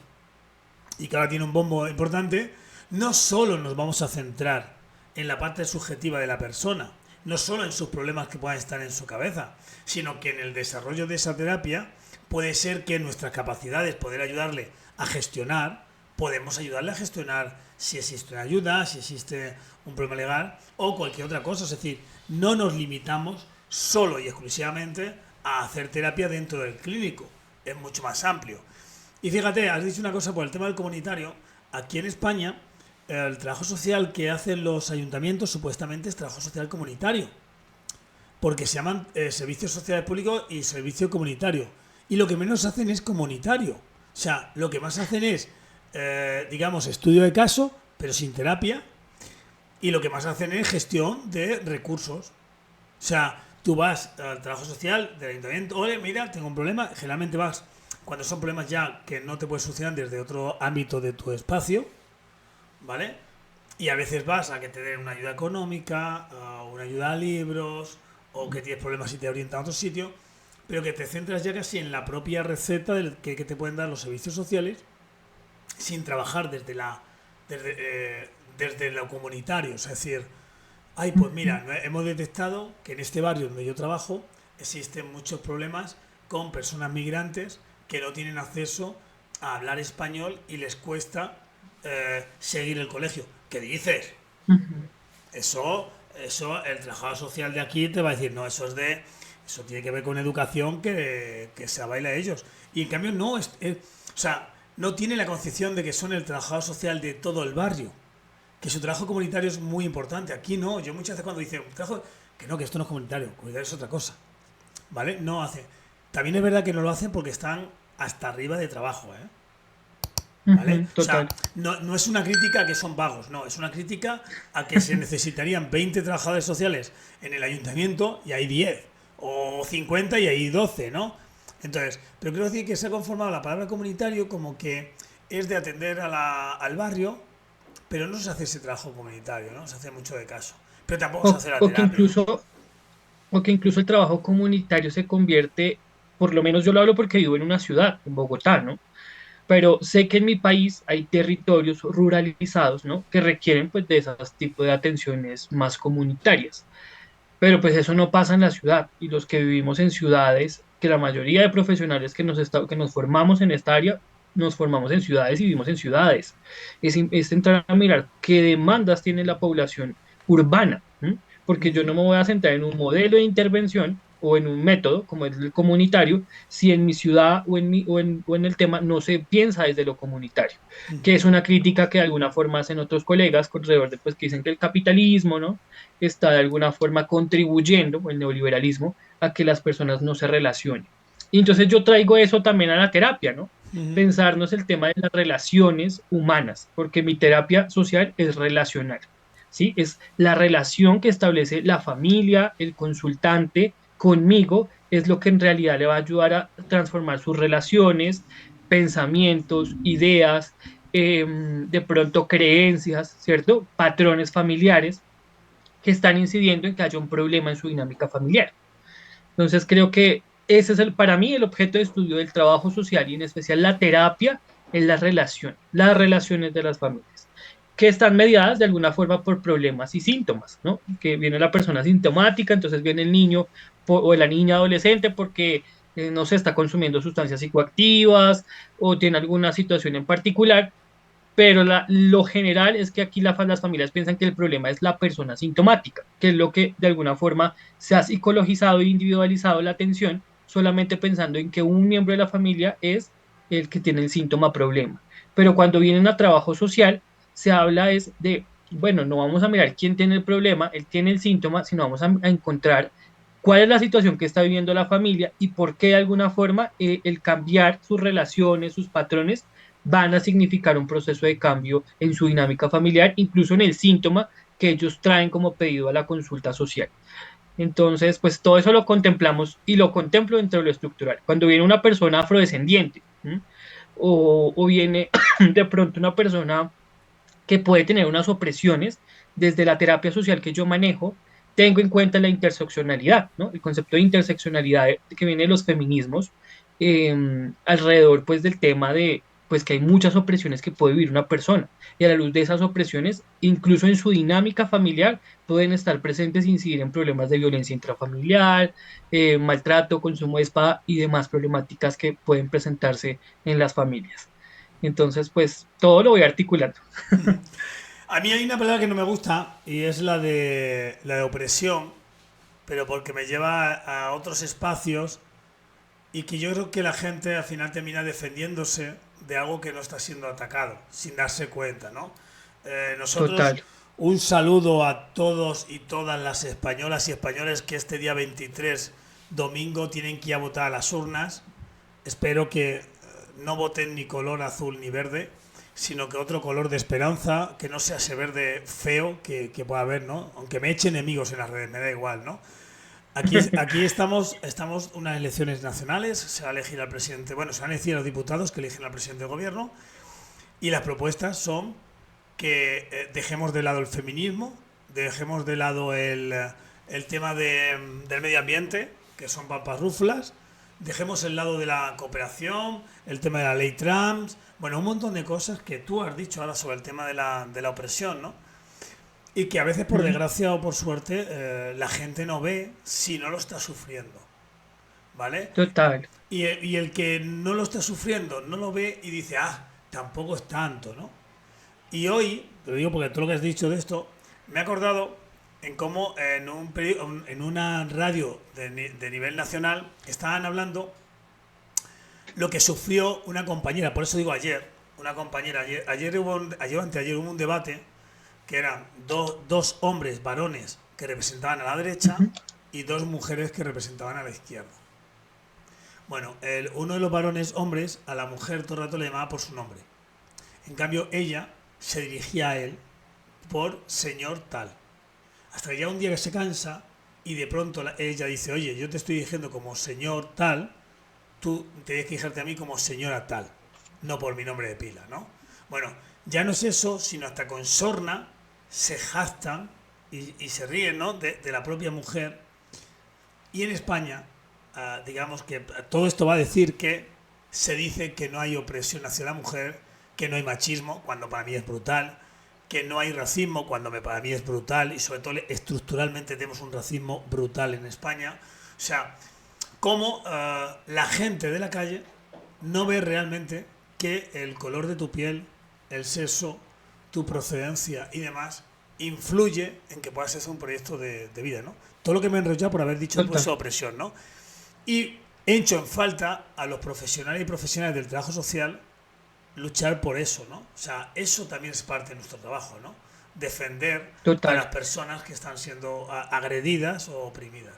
y que ahora tiene un bombo importante, no solo nos vamos a centrar en la parte subjetiva de la persona, no solo en sus problemas que puedan estar en su cabeza, sino que en el desarrollo de esa terapia puede ser que nuestras capacidades, poder ayudarle a gestionar, podemos ayudarle a gestionar si existe una ayuda, si existe un problema legal o cualquier otra cosa. Es decir, no nos limitamos solo y exclusivamente a hacer terapia dentro del clínico, es mucho más amplio. Y fíjate, has dicho una cosa por el tema del comunitario. Aquí en España, el trabajo social que hacen los ayuntamientos supuestamente es trabajo social comunitario, porque se llaman servicios sociales públicos y servicio comunitario. Y lo que menos hacen es comunitario. O sea, lo que más hacen es, digamos, estudio de caso, pero sin terapia. Y lo que más hacen es gestión de recursos. O sea, tú vas al trabajo social del ayuntamiento, oye, mira, tengo un problema. Generalmente vas cuando son problemas ya que no te puedes solucionar desde otro ámbito de tu espacio, ¿vale? Y a veces vas a que te den una ayuda económica, una ayuda a libros, o que tienes problemas y te orientan a otro sitio, pero que te centras ya casi en la propia receta que te pueden dar los servicios sociales sin trabajar desde lo comunitario. Es decir, Ay, pues mira, hemos detectado que en este barrio donde yo trabajo existen muchos problemas con personas migrantes que no tienen acceso a hablar español y les cuesta seguir el colegio. ¿Qué dices? Ujú. Eso, el trabajador social de aquí te va a decir, no, eso tiene que ver con educación que se baila a ellos. Y en cambio no, o sea, no tiene la concepción de que son el trabajador social de todo el barrio, que su trabajo comunitario es muy importante. Aquí no, yo muchas veces cuando dicen, trabajo, que no, que esto no es comunitario, comunitario es otra cosa, ¿vale? No hace. También es verdad que no lo hacen porque están hasta arriba de trabajo, ¿eh? ¿Vale? Ujú, O sea, total. no es una crítica a que son vagos, no, es una crítica a que se necesitarían 20 trabajadores sociales en el ayuntamiento y hay 10, o 50 y hay 12, ¿no? Entonces, pero quiero decir que se ha conformado la palabra comunitario como que es de atender al barrio, pero no se hace ese trabajo comunitario, ¿no? Se hace mucho de caso. Pero tampoco se O, hace la o que terapia. incluso, o que incluso el trabajo comunitario se convierte, por lo menos yo lo hablo porque vivo en una ciudad, en Bogotá, ¿no? Pero sé que en mi país hay territorios ruralizados, ¿no? Que requieren pues de esos tipos de atenciones más comunitarias. Pero pues eso no pasa en la ciudad y los que vivimos en ciudades, que la mayoría de profesionales que nos formamos en esta área, nos formamos en ciudades y vivimos en ciudades. Es entrar a mirar qué demandas tiene la población urbana, ¿m? Porque yo no me voy a centrar en un modelo de intervención o en un método como es el comunitario, si en mi ciudad o en el tema no se piensa desde lo comunitario, que es una crítica que de alguna forma hacen otros colegas alrededor de pues que dicen que el capitalismo, ¿no? Está de alguna forma contribuyendo, el neoliberalismo, a que las personas no se relacionen. Y entonces yo traigo eso también a la terapia, ¿no? Pensarnos el tema de las relaciones humanas, porque mi terapia social es relacional, ¿sí? Es la relación que establece la familia, el consultante conmigo, es lo que en realidad le va a ayudar a transformar sus relaciones, pensamientos, ideas, de pronto creencias, ¿cierto? Patrones familiares que están incidiendo en que haya un problema en su dinámica familiar. Entonces creo que ese es para mí el objeto de estudio del trabajo social y en especial la terapia es la relación, las relaciones de las familias, que están mediadas de alguna forma por problemas y síntomas, ¿no? Que viene la persona sintomática, entonces viene el niño o la niña adolescente porque no se está consumiendo sustancias psicoactivas o tiene alguna situación en particular, pero lo general es que aquí las familias piensan que el problema es la persona sintomática, que es lo que de alguna forma se ha psicologizado e individualizado la atención, solamente pensando en que un miembro de la familia es el que tiene el síntoma problema. Pero cuando vienen a trabajo social, se habla es de, bueno, no vamos a mirar quién tiene el problema, él tiene el síntoma, sino vamos a encontrar cuál es la situación que está viviendo la familia y por qué de alguna forma el cambiar sus relaciones, sus patrones, van a significar un proceso de cambio en su dinámica familiar, incluso en el síntoma que ellos traen como pedido a la consulta social. Entonces, pues todo eso lo contemplamos y lo contemplo dentro de lo estructural. Cuando viene una persona afrodescendiente, ¿m? O viene de pronto una persona que puede tener unas opresiones, desde la terapia social que yo manejo, tengo en cuenta la interseccionalidad, ¿no? El concepto de interseccionalidad que viene de los feminismos, alrededor pues del tema de pues que hay muchas opresiones que puede vivir una persona y a la luz de esas opresiones, incluso en su dinámica familiar, pueden estar presentes e incidir en problemas de violencia intrafamiliar, maltrato, consumo de espada y demás problemáticas que pueden presentarse en las familias. Entonces, pues todo lo voy articulando. A mí hay una palabra que no me gusta y es la de opresión, pero porque me lleva a otros espacios y que yo creo que la gente al final termina defendiéndose de algo que no está siendo atacado, sin darse cuenta, ¿no? Nosotros, Total. un saludo a todos y todas las españolas y españoles que este día 23 domingo tienen que ir a votar a las urnas. Espero que no voten ni color azul ni verde, sino que otro color de esperanza, que no sea ese verde feo que pueda haber, ¿no? Aunque me eche enemigos en las redes, me da igual, ¿no? Aquí estamos unas elecciones nacionales, se va a elegir al presidente, bueno, se van a elegir a los diputados que eligen al presidente del gobierno y las propuestas son que dejemos de lado el feminismo, dejemos de lado el tema del medio ambiente, que son papas rúfulas, dejemos el lado de la cooperación, el tema de la ley trans, bueno, un montón de cosas que tú has dicho ahora sobre el tema de la opresión, ¿no? y que a veces por Mm, desgracia o por suerte la gente no ve si no lo está sufriendo, ¿vale? total, Y el que no lo está sufriendo no lo ve y dice, ah, tampoco es tanto, ¿no? Y hoy, te lo digo porque todo lo que has dicho de esto, me he acordado en cómo en una radio de nivel nacional estaban hablando lo que sufrió una compañera, por eso digo ayer, una compañera, ayer o anteayer hubo un debate que eran dos hombres varones que representaban a la derecha ujú, y dos mujeres que representaban a la izquierda. Bueno, uno de los varones hombres a la mujer todo el rato le llamaba por su nombre. En cambio, ella se dirigía a él por señor tal. Hasta que ya un día que se cansa y de pronto ella dice, oye, yo te estoy diciendo como señor tal, tú tienes que dirigirte a mí como señora tal, no por mi nombre de pila, ¿no? Bueno, ya no es eso, sino hasta con sorna se jactan y se ríen, ¿no? De la propia mujer. Y en España, digamos que todo esto va a decir que se dice que no hay opresión hacia la mujer, que no hay machismo, cuando para mí es brutal, que no hay racismo, cuando para mí es brutal, y sobre todo estructuralmente tenemos un racismo brutal en España. O sea, cómo la gente de la calle no ve realmente que el color de tu piel, el sexo, tu procedencia y demás influye en que puedas hacer un proyecto de vida, ¿no? Todo lo que me he enrollado por haber dicho pues total. opresión, ¿no? Y he hecho en falta a los profesionales y profesionales del trabajo social luchar por eso, ¿no? O sea, eso también es parte de nuestro trabajo, ¿no? Defender a las Total. personas que están siendo agredidas o oprimidas.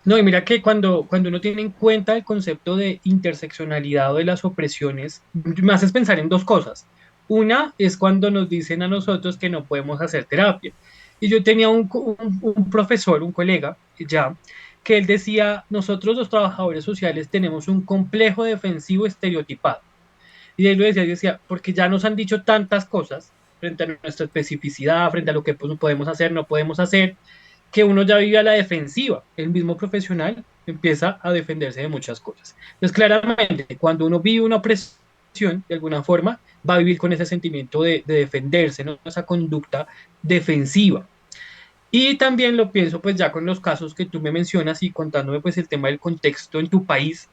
No, y mira que cuando uno tiene en cuenta el concepto de interseccionalidad o de las opresiones, me haces pensar en dos cosas. Una es cuando nos dicen a nosotros que no podemos hacer terapia. Y yo tenía un profesor, un colega, ya, que él decía, nosotros los trabajadores sociales tenemos un complejo defensivo estereotipado. Y él lo decía, yo decía, porque ya nos han dicho tantas cosas frente a nuestra especificidad, frente a lo que pues, podemos hacer, no podemos hacer, que uno ya vive a la defensiva. El mismo profesional empieza a defenderse de muchas cosas. Entonces, claramente, cuando uno vive una opresión, de alguna forma, va a vivir con ese sentimiento de defenderse, ¿no? Esa conducta defensiva. Y también lo pienso pues ya con los casos que tú me mencionas y contándome pues el tema del contexto en tu país.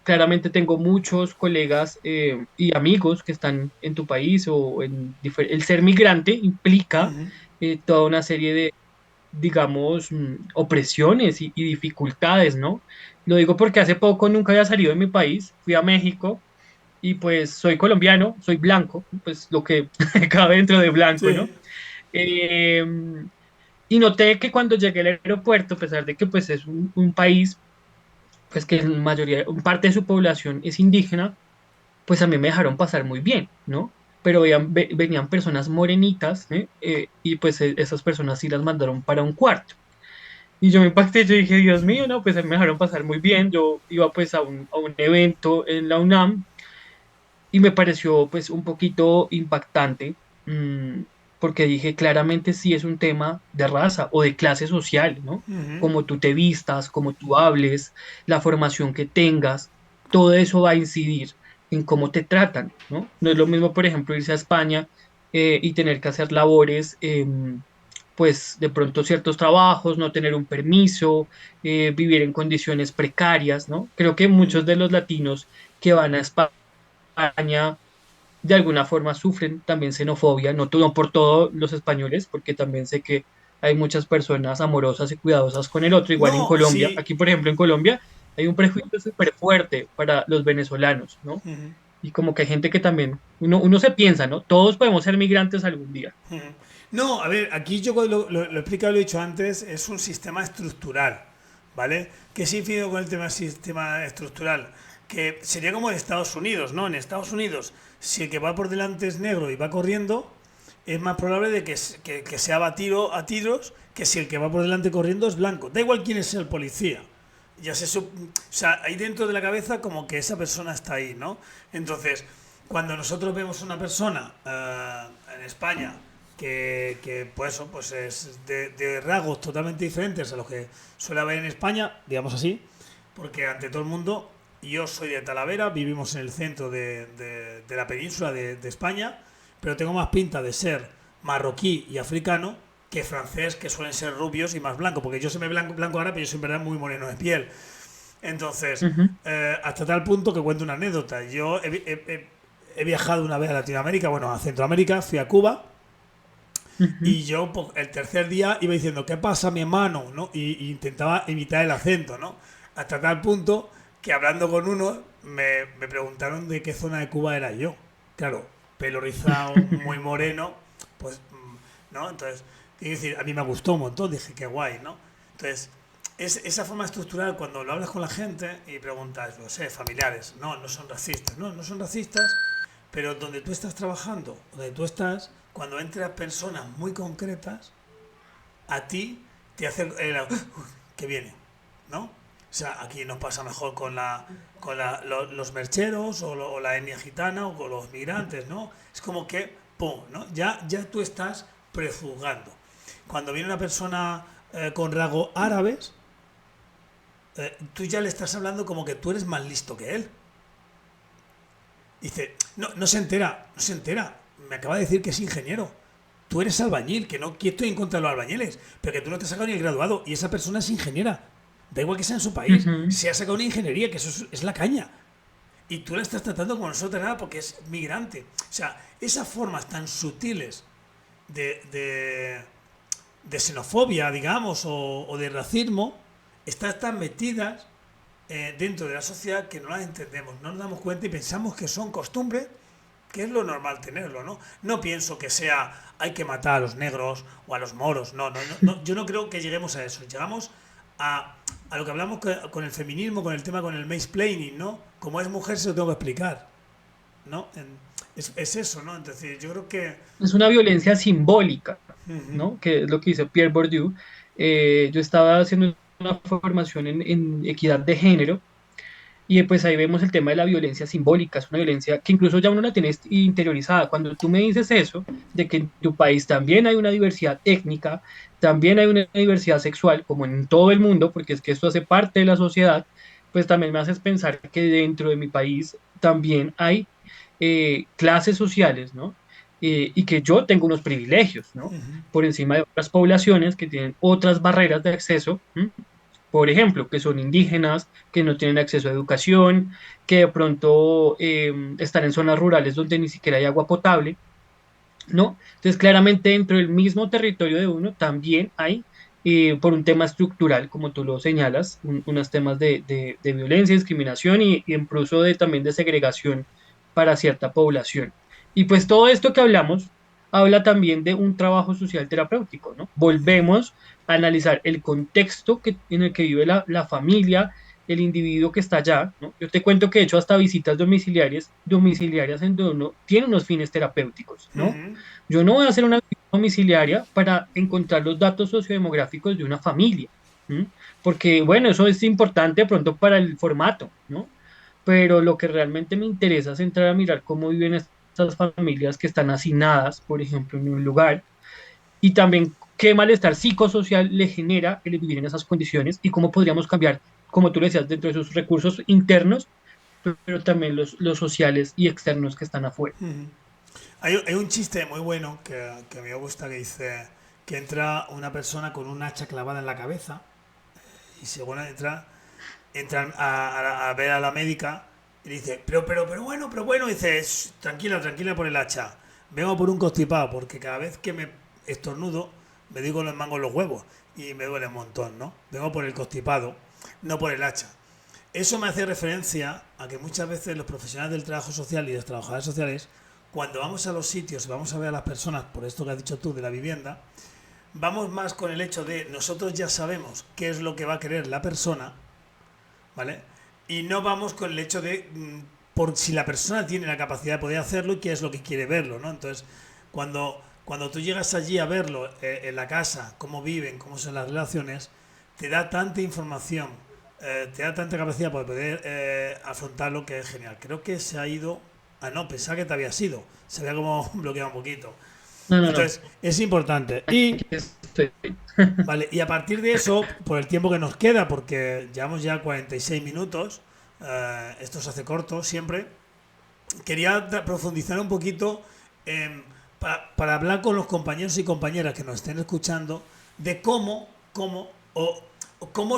Claramente tengo muchos colegas y amigos que están en tu país o el ser migrante implica Ujú. toda una serie de, digamos, opresiones y dificultades, ¿no? Lo digo porque hace poco nunca había salido de mi país, fui a México y pues soy colombiano, soy blanco, pues lo que cabe dentro de blanco, ¿no? Sí. Eh, y noté que cuando llegué al aeropuerto, a pesar de que pues es un país, pues que en mayoría, parte de su población es indígena, pues a mí me dejaron pasar muy bien, ¿no? Pero venían personas morenitas, ¿eh? Y pues esas personas sí las mandaron para un cuarto. Y yo me impacté, yo dije, Dios mío, no, pues a mí me dejaron pasar muy bien. Yo iba pues a un evento en la UNAM y me pareció pues un poquito impactante, mm, porque dije claramente sí es un tema de raza o de clase social, ¿no? Ujú. Como tú te vistas, como tú hables, la formación que tengas, todo eso va a incidir en cómo te tratan, ¿no? No es lo mismo, por ejemplo, irse a España y tener que hacer labores, pues de pronto ciertos trabajos, no tener un permiso, vivir en condiciones precarias, ¿no? Creo que muchos de los latinos que van a España de alguna forma sufren también xenofobia, no por todos los españoles, porque también sé que hay muchas personas amorosas y cuidadosas con el otro, igual en No, Colombia. sí. Aquí, por ejemplo, en Colombia hay un prejuicio súper fuerte para los venezolanos, ¿no? Ujú. Y como que hay gente que también, uno se piensa, ¿no? Todos podemos ser migrantes algún día. Ujú. No, a ver, aquí yo lo he explicado, lo he dicho antes, es un sistema estructural, ¿vale? ¿Qué significa con el tema sistema estructural? Que sería como en Estados Unidos, ¿no? En Estados Unidos, si el que va por delante es negro y va corriendo, es más probable de que sea a tiros que si el que va por delante corriendo es blanco. Da igual quién es el policía. Ya o sea, ahí dentro de la cabeza como que esa persona está ahí, ¿no? Entonces, cuando nosotros vemos una persona en España pues, eso, pues es de rasgos totalmente diferentes a los que suele haber en España, digamos así, porque ante todo el mundo, yo soy de Talavera, vivimos en el centro de la península de España, pero tengo más pinta de ser marroquí y africano que francés, que suelen ser rubios y más blancos, porque yo soy blanco ahora, pero yo soy en verdad muy moreno de piel. Entonces, Ujú, hasta tal punto que cuento una anécdota. Yo he viajado una vez a Latinoamérica, bueno, a Centroamérica, fui a Cuba ujú. y yo pues, el tercer día iba diciendo, ¿qué pasa, mi hermano? ¿No? Y intentaba imitar el acento, ¿no? Hasta tal punto que hablando con uno me preguntaron de qué zona de Cuba era yo. Claro, pelo rizado, muy moreno, pues, ¿no? Entonces, quiero decir, a mí me gustó un montón, dije, qué guay, ¿no? Entonces, esa forma estructural, cuando lo hablas con la gente y preguntas, no sé, familiares, no son racistas, no son racistas, pero donde tú estás trabajando, donde tú estás, cuando entras personas muy concretas, a ti te hace que viene, ¿no? O sea, aquí nos pasa mejor los mercheros o la etnia gitana o con los migrantes, ¿no? Es como que, ¡pum!, ¿no? Ya tú estás prejuzgando. Cuando viene una persona con rasgos árabes, tú ya le estás hablando como que tú eres más listo que él. Dice, no se entera, no se entera. Me acaba de decir que es ingeniero. Tú eres albañil, que estoy en contra de los albañiles, pero que tú no te has sacado ni el graduado y esa persona es ingeniera. Da igual que sea en su país, Ujú. se ha sacado una ingeniería, que eso es la caña. Y tú la estás tratando como no se nada porque es migrante. O sea, esas formas tan sutiles de, de, de xenofobia, digamos, o de racismo, están tan metidas dentro de la sociedad que no las entendemos, no nos damos cuenta y pensamos que son costumbres, que es lo normal tenerlo, ¿no? No pienso que sea hay que matar a los negros o a los moros, yo no creo que lleguemos a eso, llegamos a lo que hablamos con el feminismo, con el tema, con el mansplaining, ¿no? Como es mujer se lo tengo que explicar, ¿no? Es eso, ¿no? Entonces yo creo que... Es una violencia simbólica, Ujú, ¿no? Que es lo que dice Pierre Bourdieu. Yo estaba haciendo una formación en equidad de género y pues ahí vemos el tema de la violencia simbólica. Es una violencia que incluso ya uno la tiene interiorizada. Cuando tú me dices eso, de que en tu país también hay una diversidad étnica, también hay una diversidad sexual, como en todo el mundo, porque es que esto hace parte de la sociedad, pues también me haces pensar que dentro de mi país también hay clases sociales, ¿no? Y que yo tengo unos privilegios, ¿no? ujú, Por encima de otras poblaciones que tienen otras barreras de acceso, ¿m? Por ejemplo, que son indígenas, que no tienen acceso a educación, que de pronto están en zonas rurales donde ni siquiera hay agua potable, ¿no? Entonces, claramente dentro del mismo territorio de uno también hay, por un tema estructural, como tú lo señalas, unos temas de violencia, discriminación y incluso también de segregación para cierta población. Y pues todo esto que hablamos habla también de un trabajo social terapéutico, ¿no? Volvemos a analizar el contexto en el que vive la familia, el individuo que está allá, ¿no? Yo te cuento que he hecho hasta visitas domiciliarias en donde uno tiene unos fines terapéuticos, ¿no? ujú, Yo no voy a hacer una visita domiciliaria para encontrar los datos sociodemográficos de una familia, ¿m? Porque, bueno, eso es importante de pronto para el formato, ¿no? Pero lo que realmente me interesa es entrar a mirar cómo viven estas familias que están hacinadas, por ejemplo, en un lugar, y también qué malestar psicosocial le genera el vivir en esas condiciones y cómo podríamos cambiar, como tú le decías, dentro de sus recursos internos, pero también los sociales y externos que están afuera. ujú. Hay un chiste muy bueno que me gusta que dice que entra una persona con un hacha clavada en la cabeza y según entran a ver a la médica y dice, pero bueno, dice, tranquila por el hacha, vengo por un constipado porque cada vez que me estornudo me digo los mangos los huevos y me duele un montón, ¿no? Vengo por el constipado, no por el hacha. Eso me hace referencia a que muchas veces los profesionales del trabajo social y los trabajadores sociales, cuando vamos a los sitios y vamos a ver a las personas, por esto que has dicho tú de la vivienda, vamos más con el hecho de nosotros ya sabemos qué es lo que va a querer la persona, ¿vale? Y no vamos con el hecho de por si la persona tiene la capacidad de poder hacerlo y qué es lo que quiere verlo, ¿no? Entonces, cuando tú llegas allí a verlo en la casa, cómo viven, cómo son las relaciones, te da tanta información, te da tanta capacidad para poder afrontarlo que es genial. Creo que se ha ido... Ah, no, pensaba que te había sido. Se había como bloqueado un poquito. No, no, no, Entonces, es importante. aquí estoy. Vale, y a partir de eso, por el tiempo que nos queda, porque llevamos ya 46 minutos, esto se hace corto siempre, quería profundizar un poquito para hablar con los compañeros y compañeras que nos estén escuchando de cómo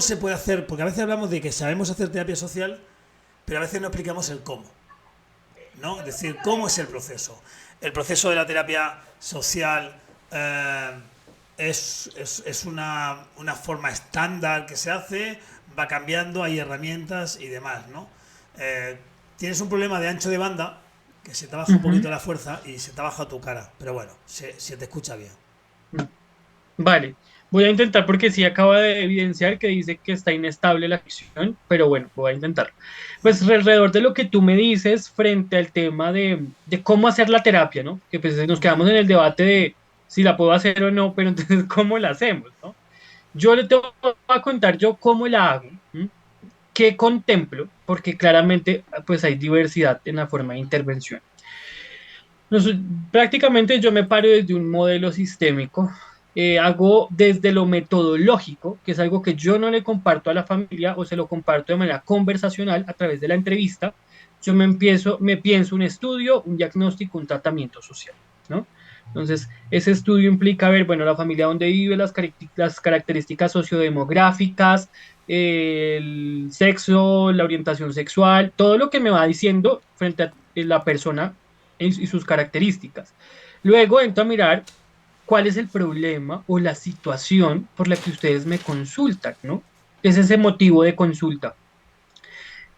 se puede hacer, porque a veces hablamos de que sabemos hacer terapia social, pero a veces no explicamos el cómo, ¿no? Es decir, cómo es el proceso. El proceso de la terapia social es una forma estándar que se hace, va cambiando, hay herramientas y demás, ¿no? Eh, Tienes un problema de ancho de banda, que se te baja un Ujú. poquito la fuerza y se te baja tu cara, pero bueno, se te escucha bien. Vale, voy a intentar porque sí acaba de evidenciar que dice que está inestable la acción, pero bueno, voy a intentarlo. Pues alrededor de lo que tú me dices frente al tema de cómo hacer la terapia, ¿no? Que pues nos Ujú. quedamos en el debate de si la puedo hacer o no, pero entonces ¿cómo la hacemos, no? Yo le tengo a contar yo cómo la hago, ¿m? ¿Qué contemplo? Porque claramente pues hay diversidad en la forma de intervención. Nos- Prácticamente yo me paro desde un modelo sistémico, hago desde lo metodológico, que es algo que yo no le comparto a la familia o se lo comparto de manera conversacional a través de la entrevista. Yo me pienso un estudio, un diagnóstico, un tratamiento social, ¿no? Entonces, ese estudio implica ver, bueno, la familia donde vive, las características sociodemográficas, el sexo, la orientación sexual, todo lo que me va diciendo frente a la persona y sus características. Luego entro a mirar cuál es el problema o la situación por la que ustedes me consultan, ¿no? Es ese motivo de consulta.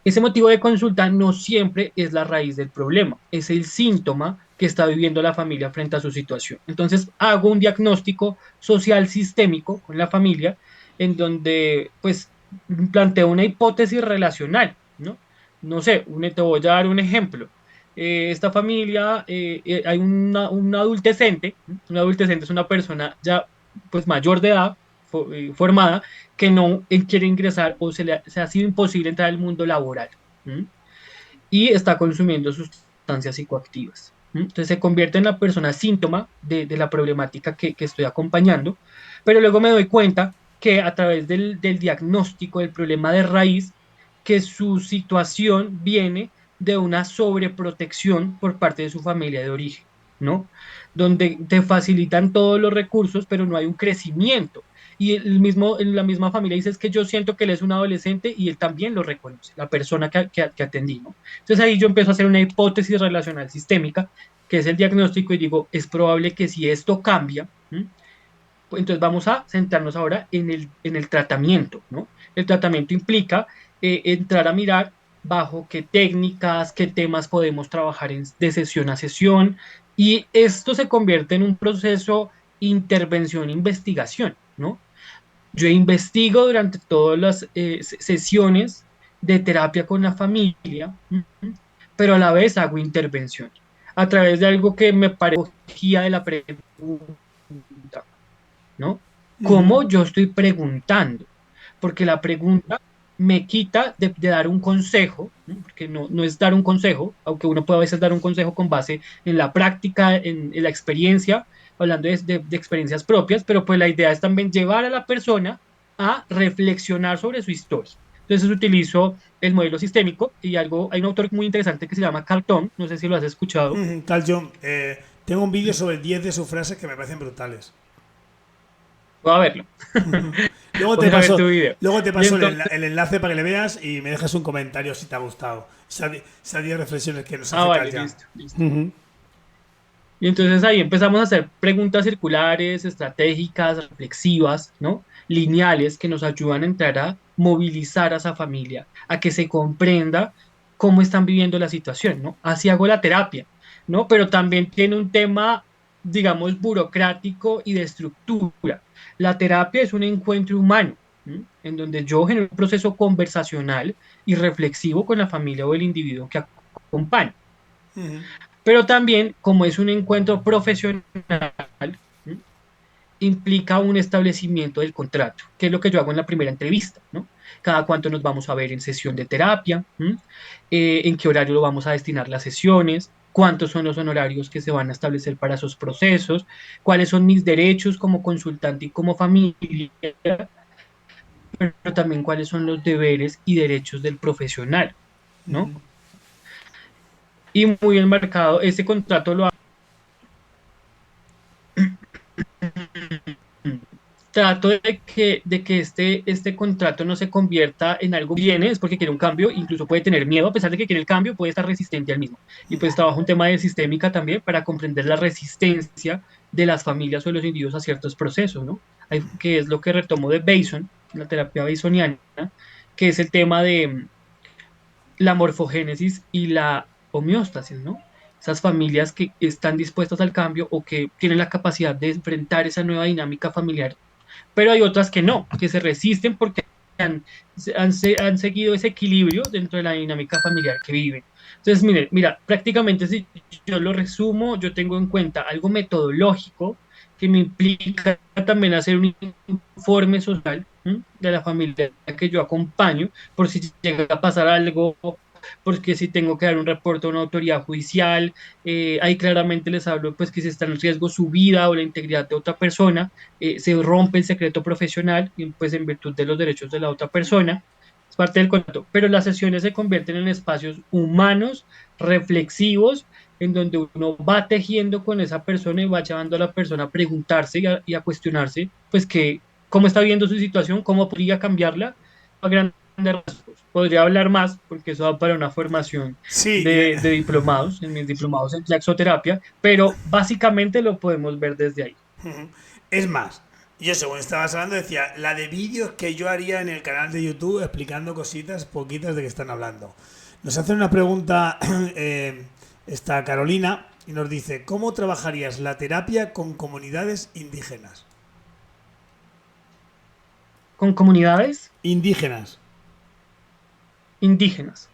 Ese motivo de consulta no siempre es la raíz del problema, es el síntoma que está viviendo la familia frente a su situación. Entonces, hago un diagnóstico social sistémico con la familia en donde, pues, planteo una hipótesis relacional, ¿no? No sé, te voy a dar un ejemplo. Esta familia, hay un adultecente, ¿no? Un adultecente es una persona ya, pues, mayor de edad, formada, que no quiere ingresar o se ha sido imposible entrar al mundo laboral. ¿M? Y está consumiendo sustancias psicoactivas. ¿M? Entonces se convierte en la persona síntoma de la problemática que estoy acompañando, pero luego me doy cuenta que a través del diagnóstico del problema de raíz, que su situación viene de una sobreprotección por parte de su familia de origen, ¿no? Donde te facilitan todos los recursos, pero no hay un crecimiento. Y la misma familia dice es que yo siento que él es un adolescente y él también lo reconoce, la persona que atendí, ¿no? Entonces ahí yo empiezo a hacer una hipótesis relacional sistémica, que es el diagnóstico, y digo, es probable que si esto cambia, ¿m? Pues entonces vamos a centrarnos ahora en el tratamiento, ¿no? El tratamiento implica entrar a mirar bajo qué técnicas, qué temas podemos trabajar de sesión a sesión, y esto se convierte en un proceso intervención-investigación, ¿no? Yo investigo durante todas las sesiones de terapia con la familia, pero a la vez hago intervención a través de algo que me parecía de la pregunta, ¿no? Ujú. ¿Cómo yo estoy preguntando? Porque la pregunta me quita de dar un consejo, ¿no? Porque no es dar un consejo, aunque uno puede a veces dar un consejo con base en la práctica, en la experiencia, hablando de experiencias propias, pero pues la idea es también llevar a la persona a reflexionar sobre su historia. Entonces utilizo el modelo sistémico y hay un autor muy interesante que se llama Cartón, no sé si lo has escuchado. Tal John, tengo un vídeo sobre 10 de sus frases que me parecen brutales. Voy a verlo, Luego voy te a ver paso, tu video. luego te Y paso entonces, el enlace para que le veas y me dejas un comentario si te ha gustado. Esas 10 reflexiones que nos hace Carl vale, Jung. listo, listo. Y entonces ahí empezamos a hacer preguntas circulares, estratégicas, reflexivas, ¿no? Lineales que nos ayudan a entrar a movilizar a esa familia, a que se comprenda cómo están viviendo la situación, ¿no? Así hago la terapia, ¿no? Pero también tiene un tema, digamos, burocrático y de estructura. La terapia es un encuentro humano, ¿m? En donde yo genero un proceso conversacional y reflexivo con la familia o el individuo que acompaña. Pero también, como es un encuentro profesional, ¿m? Implica un establecimiento del contrato, que es lo que yo hago en la primera entrevista, ¿no? Cada cuánto nos vamos a ver en sesión de terapia, ¿m? En qué horario lo vamos a destinar las sesiones, cuántos son los honorarios que se van a establecer para esos procesos, cuáles son mis derechos como consultante y como familia, pero también cuáles son los deberes y derechos del profesional, ¿no? Y muy enmarcado, ese contrato lo trato de que este contrato no se convierta en algo que viene, es porque quiere un cambio, incluso puede tener miedo, a pesar de que quiere el cambio, puede estar resistente al mismo. Y pues trabajo un tema de sistémica también para comprender la resistencia de las familias o de los individuos a ciertos procesos, ¿no? Que es lo que retomo de Bason, la terapia basoniana, que es el tema de la morfogénesis y la homeostasis, ¿no? Esas familias que están dispuestas al cambio o que tienen la capacidad de enfrentar esa nueva dinámica familiar, pero hay otras que no, que se resisten porque han seguido ese equilibrio dentro de la dinámica familiar que viven. Entonces, mira, prácticamente si yo lo resumo, yo tengo en cuenta algo metodológico que me implica también hacer un informe social, ¿m? De la familia que yo acompaño, por si llega a pasar algo, porque si tengo que dar un reporte a una autoridad judicial, ahí claramente les hablo pues que si está en riesgo su vida o la integridad de otra persona, se rompe el secreto profesional, y, pues en virtud de los derechos de la otra persona, es parte del contrato, pero las sesiones se convierten en espacios humanos, reflexivos, en donde uno va tejiendo con esa persona y va llevando a la persona a preguntarse y a cuestionarse, pues que, cómo está viendo su situación, cómo podría cambiarla, a grandes rasgos. Podría hablar más, porque eso va para una formación Sí, de diplomados, en mis diplomados en flexoterapia, pero básicamente lo podemos ver desde ahí. es más, yo según estabas hablando decía, la de vídeos que yo haría en el canal de YouTube explicando cositas poquitas de que están hablando. Nos hace una pregunta esta Carolina y nos dice, ¿cómo trabajarías la terapia con comunidades indígenas? Con comunidades Indígenas. indígenas.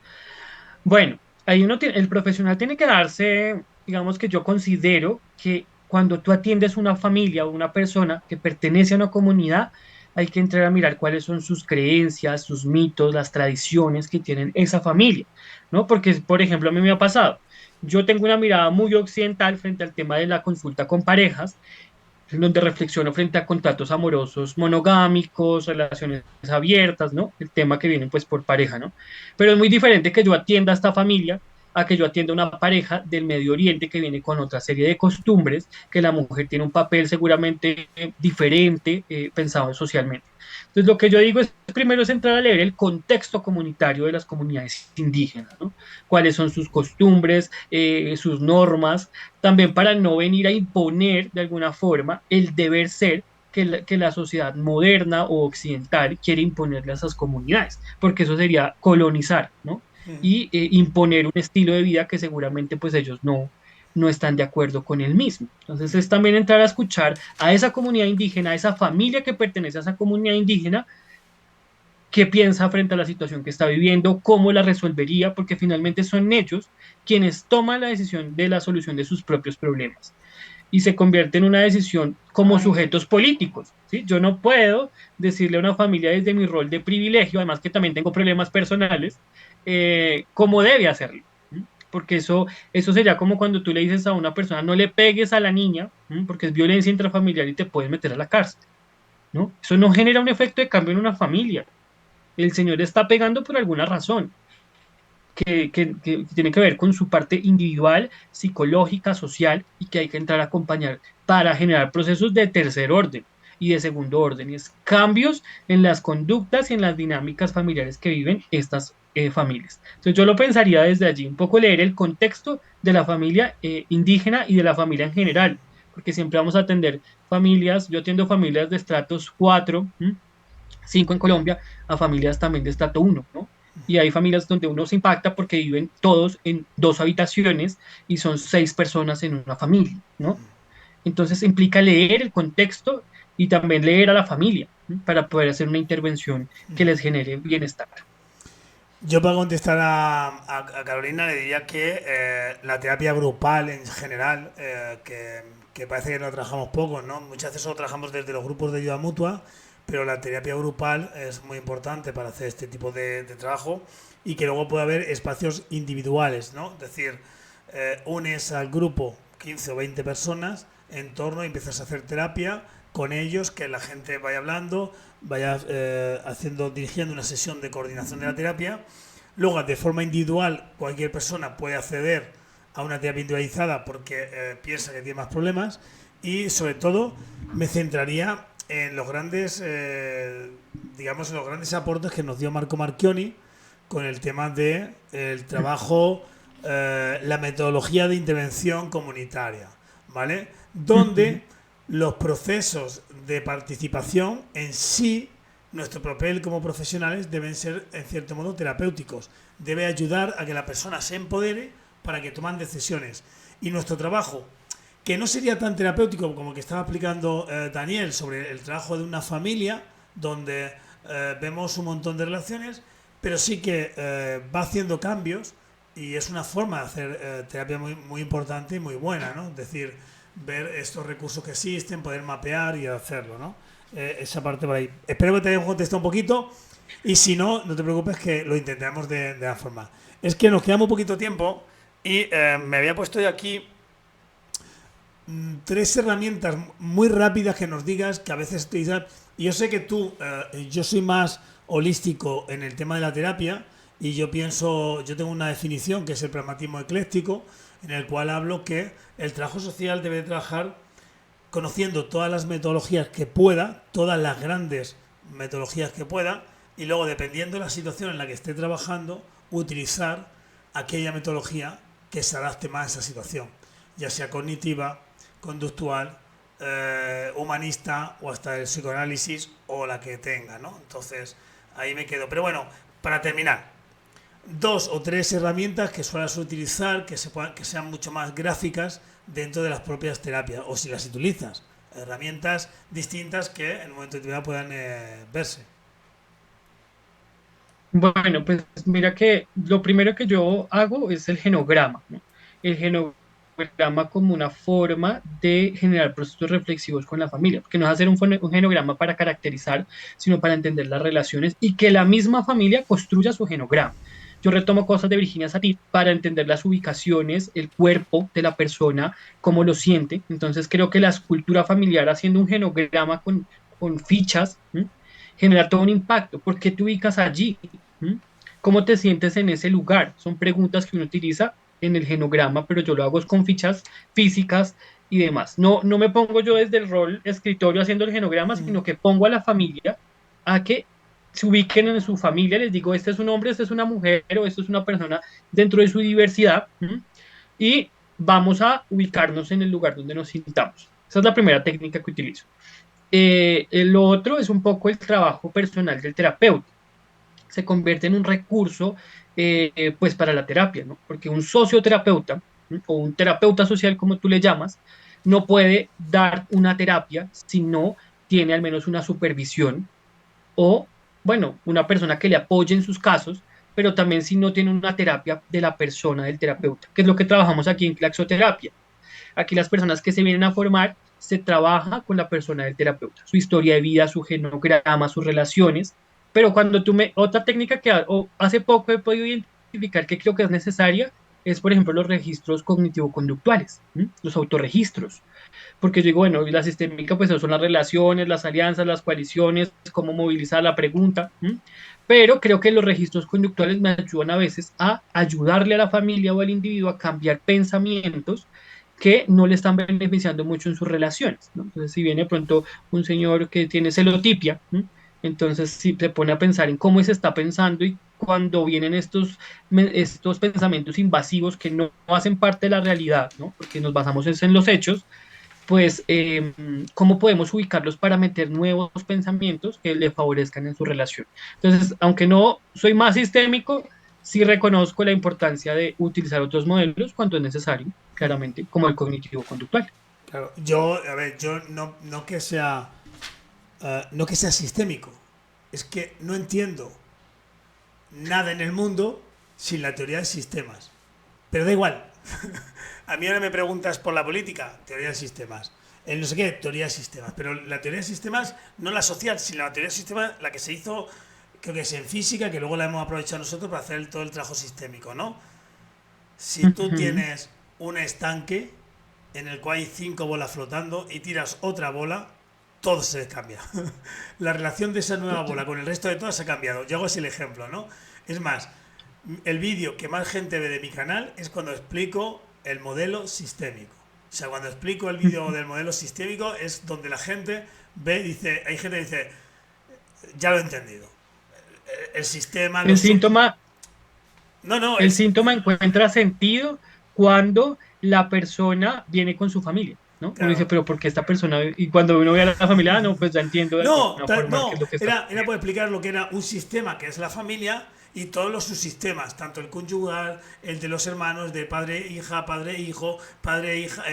Bueno, ahí el profesional tiene que darse, digamos que yo considero que cuando tú atiendes una familia o una persona que pertenece a una comunidad, hay que entrar a mirar cuáles son sus creencias, sus mitos, las tradiciones que tienen esa familia, ¿no? Porque, por ejemplo, a mí me ha pasado, yo tengo una mirada muy occidental frente al tema de la consulta con parejas, en donde reflexiono frente a contratos amorosos monogámicos, relaciones abiertas, ¿no? El tema que viene pues por pareja, ¿no? Pero es muy diferente que yo atienda a esta familia a que yo atienda a una pareja del Medio Oriente que viene con otra serie de costumbres, que la mujer tiene un papel seguramente diferente pensado socialmente. Entonces, lo que yo digo es, primero es entrar a leer el contexto comunitario de las comunidades indígenas, ¿no? Cuáles son sus costumbres, sus normas, también para no venir a imponer de alguna forma el deber ser que la sociedad moderna o occidental quiere imponerle a esas comunidades, porque eso sería colonizar, ¿no? Y imponer un estilo de vida que seguramente pues ellos no están de acuerdo con el mismo. Entonces es también entrar a escuchar a esa comunidad indígena, a esa familia que pertenece a esa comunidad indígena, qué piensa frente a la situación que está viviendo, cómo la resolvería, porque finalmente son ellos quienes toman la decisión de la solución de sus propios problemas y se convierte en una decisión como sujetos políticos, ¿sí? Yo no puedo decirle a una familia desde mi rol de privilegio, además que también tengo problemas personales, cómo debe hacerlo. Porque eso sería como cuando tú le dices a una persona, no le pegues a la niña, porque es violencia intrafamiliar y te puedes meter a la cárcel, ¿no? Eso no genera un efecto de cambio en una familia. El señor está pegando por alguna razón que tiene que ver con su parte individual, psicológica, social y que hay que entrar a acompañar para generar procesos de tercer orden y de segundo orden, y es cambios en las conductas y en las dinámicas familiares que viven estas familias. Entonces yo lo pensaría desde allí, un poco leer el contexto de la familia indígena y de la familia en general, porque siempre vamos a atender familias, yo atiendo familias de estratos 4, 5 en Colombia, a familias también de estrato 1, ¿no? Y hay familias donde uno se impacta porque viven todos en dos habitaciones y son 6 personas en una familia, ¿no? Entonces implica leer el contexto y también leer a la familia, ¿no? Para poder hacer una intervención que les genere bienestar. Yo para contestar a Carolina le diría que la terapia grupal en general, que parece que no trabajamos poco, ¿no? Muchas veces solo trabajamos desde los grupos de ayuda mutua, pero la terapia grupal es muy importante para hacer este tipo de trabajo y que luego puede haber espacios individuales, ¿no? Es decir, unes al grupo 15 o 20 personas en torno y empiezas a hacer terapia con ellos, que la gente vaya hablando, vaya dirigiendo una sesión de coordinación de la terapia. Luego, de forma individual, cualquier persona puede acceder a una terapia individualizada porque piensa que tiene más problemas. y sobre todo me centraría en los grandes, digamos, en los grandes aportes que nos dio Marco Marchioni con el tema de el trabajo, la metodología de intervención comunitaria, ¿vale? Ujú. Donde los procesos de participación en sí, nuestro papel como profesionales deben ser en cierto modo terapéuticos. Debe ayudar a que la persona se empodere para que tomen decisiones. Y nuestro trabajo, que no sería tan terapéutico como el que estaba explicando Daniel sobre el trabajo de una familia, donde vemos un montón de relaciones, pero sí que va haciendo cambios y es una forma de hacer terapia muy, muy importante y muy buena, ¿no? Es decir, ver estos recursos que existen, poder mapear y hacerlo, ¿no? Esa parte por ahí. Espero que te haya contestado un poquito y si no, no te preocupes que lo intentamos de la forma. Es que nos queda muy poquito tiempo y me había puesto yo aquí tres herramientas muy rápidas que nos digas que a veces utilizar. Y yo sé que tú, yo soy más holístico en el tema de la terapia y yo pienso, yo tengo una definición que es el pragmatismo ecléctico, en el cual hablo que el trabajo social debe trabajar conociendo todas las metodologías que pueda, todas las grandes metodologías que pueda, y luego, dependiendo de la situación en la que esté trabajando, utilizar aquella metodología que se adapte más a esa situación, ya sea cognitiva, conductual, humanista o hasta el psicoanálisis o la que tenga, ¿no? Entonces, ahí me quedo. Pero bueno, para terminar, dos o tres herramientas que suelas utilizar que sean mucho más gráficas dentro de las propias terapias, o si las utilizas, herramientas distintas que en un momento determinado puedan verse. Bueno, pues mira que lo primero que yo hago es el genograma, ¿no? El genograma como una forma de generar procesos reflexivos con la familia, porque no es hacer un genograma para caracterizar, sino para entender las relaciones y que la misma familia construya su genograma. Yo retomo cosas de Virginia Satir para entender las ubicaciones, el cuerpo de la persona, cómo lo siente. Entonces creo que la escultura familiar haciendo un genograma con fichas, ¿m? Genera todo un impacto. ¿Por qué te ubicas allí? ¿Mm? ¿Cómo te sientes en ese lugar? Son preguntas que uno utiliza en el genograma, pero yo lo hago es con fichas físicas y demás. No, no me pongo yo desde el rol escritorio haciendo el genograma, sino que pongo a la familia a que se ubiquen en su familia, les digo, este es un hombre, este es una mujer o esto es una persona dentro de su diversidad, ¿m? Y vamos a ubicarnos en el lugar donde nos sintamos. Esa es la primera técnica que utilizo. Lo otro es un poco el trabajo personal del terapeuta, se convierte en un recurso pues para la terapia, ¿no? Porque un socioterapeuta, ¿no? O un terapeuta social, como tú le llamas, no puede dar una terapia si no tiene al menos una supervisión o, bueno, una persona que le apoye en sus casos, pero también si no tiene una terapia de la persona del terapeuta, que es lo que trabajamos aquí en Claxoterapia. Aquí las personas que se vienen a formar se trabaja con la persona del terapeuta, su historia de vida, su genograma, sus relaciones, pero cuando otra técnica que hace poco he podido identificar que creo que es necesaria es, por ejemplo, los registros cognitivo-conductuales, ¿m? Los autorregistros, porque yo digo, bueno, la sistémica pues son las relaciones, las alianzas, las coaliciones, cómo movilizar la pregunta, ¿m? Pero creo que los registros conductuales me ayudan a veces a ayudarle a la familia o al individuo a cambiar pensamientos que no le están beneficiando mucho en sus relaciones, ¿no? Entonces, si viene de pronto un señor que tiene celotipia, ¿m? Entonces si se pone a pensar en cómo se está pensando y cuando vienen estos pensamientos invasivos que no hacen parte de la realidad, ¿no? Porque nos basamos en los hechos, pues cómo podemos ubicarlos para meter nuevos pensamientos que le favorezcan en su relación. Entonces, aunque no soy más sistémico, sí reconozco la importancia de utilizar otros modelos cuando es necesario, claramente, como el cognitivo conductual. Claro, yo, a ver, yo no que sea, no que sea sistémico, es que no entiendo nada en el mundo sin la teoría de sistemas. Pero da igual. A mí ahora me preguntas por la política, teoría de sistemas. El no sé qué, teoría de sistemas. Pero la teoría de sistemas, no la social, sino la teoría de sistemas, la que se hizo, creo que es en física, que luego la hemos aprovechado nosotros para hacer todo el trabajo sistémico, ¿no? Si tú Ujú. tienes un estanque en el cual hay cinco bolas flotando y tiras otra bola, todo se cambia. La relación de esa nueva bola con el resto de todas ha cambiado. Yo hago ese el ejemplo, ¿no? Es más, el vídeo que más gente ve de mi canal es cuando explico el modelo sistémico. O sea, cuando explico el vídeo del modelo sistémico es donde la gente ve, dice, hay gente que dice, ya lo he entendido. El sistema, El los sub... síntoma, No, no, el es... síntoma encuentra sentido cuando la persona viene con su familia, ¿no? Uno dice, Claro. pero ¿por qué esta persona? Y cuando uno ve a la familia, no, pues ya entiendo de No, alguna forma qué es no, lo que está era ocurriendo. por explicar lo que era un sistema que es la familia y todos los subsistemas, tanto el conyugal, el de los hermanos, de padre, hija, padre, hijo, padre, hija,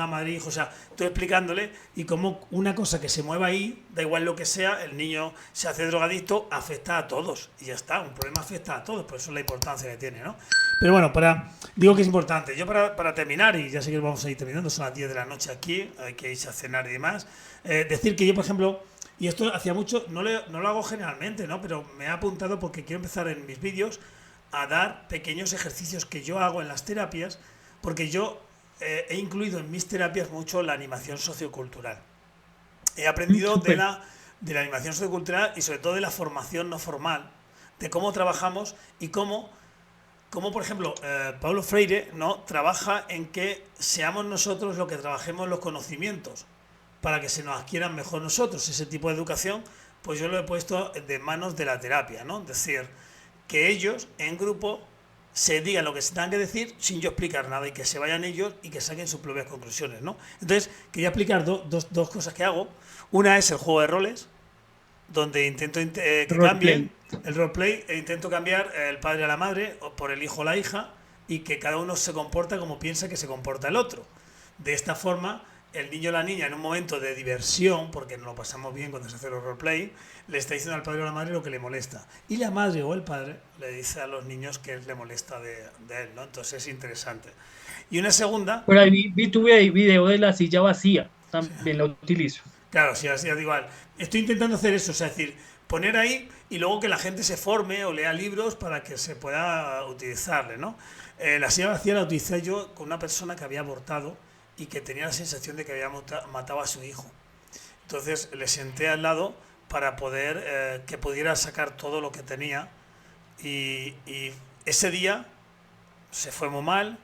madre, hijo, o sea, estoy explicándole y como una cosa que se mueva ahí, da igual lo que sea, el niño se hace drogadicto, afecta a todos y ya está, un problema afecta a todos, por eso es la importancia que tiene, ¿no? Pero bueno, digo que es importante. Yo para terminar, y ya sé que vamos a ir terminando, son las 10 de la noche aquí, hay que irse a cenar y demás, decir que yo, por ejemplo, y esto hacía mucho, no lo hago generalmente, ¿no? Pero me he apuntado porque quiero empezar en mis vídeos a dar pequeños ejercicios que yo hago en las terapias, porque yo he incluido en mis terapias mucho la animación sociocultural. He aprendido Súper. de la animación sociocultural y sobre todo de la formación no formal, de cómo trabajamos y cómo por ejemplo, Paulo Freire, ¿no?, trabaja en que seamos nosotros los que trabajemos los conocimientos para que se nos adquieran mejor nosotros. Ese tipo de educación, pues yo lo he puesto de manos de la terapia, ¿no? Es decir, que ellos en grupo se digan lo que se tengan que decir sin yo explicar nada y que se vayan ellos y que saquen sus propias conclusiones, ¿no? Entonces, quería explicar dos cosas que hago. Una es el juego de roles, donde intento que Roleplay. cambien el roleplay, e intento cambiar el padre a la madre o por el hijo a la hija y que cada uno se comporta como piensa que se comporta el otro. De esta forma, el niño o la niña en un momento de diversión, porque nos lo pasamos bien cuando se hace los roleplay, le está diciendo al padre o a la madre lo que le molesta. Y la madre o el padre le dice a los niños que le molesta de él, ¿no? Entonces es interesante. Y una segunda, Por ahí vi tu video de la silla vacía, también la utilizo. claro, sí, así igual. Estoy intentando hacer eso, o sea, es decir, poner ahí y luego que la gente se forme o lea libros para que se pueda utilizarle, ¿no? La silla vacía la utilicé yo con una persona que había abortado y que tenía la sensación de que había matado a su hijo. Entonces le senté al lado para poder que pudiera sacar todo lo que tenía y ese día se fue muy mal,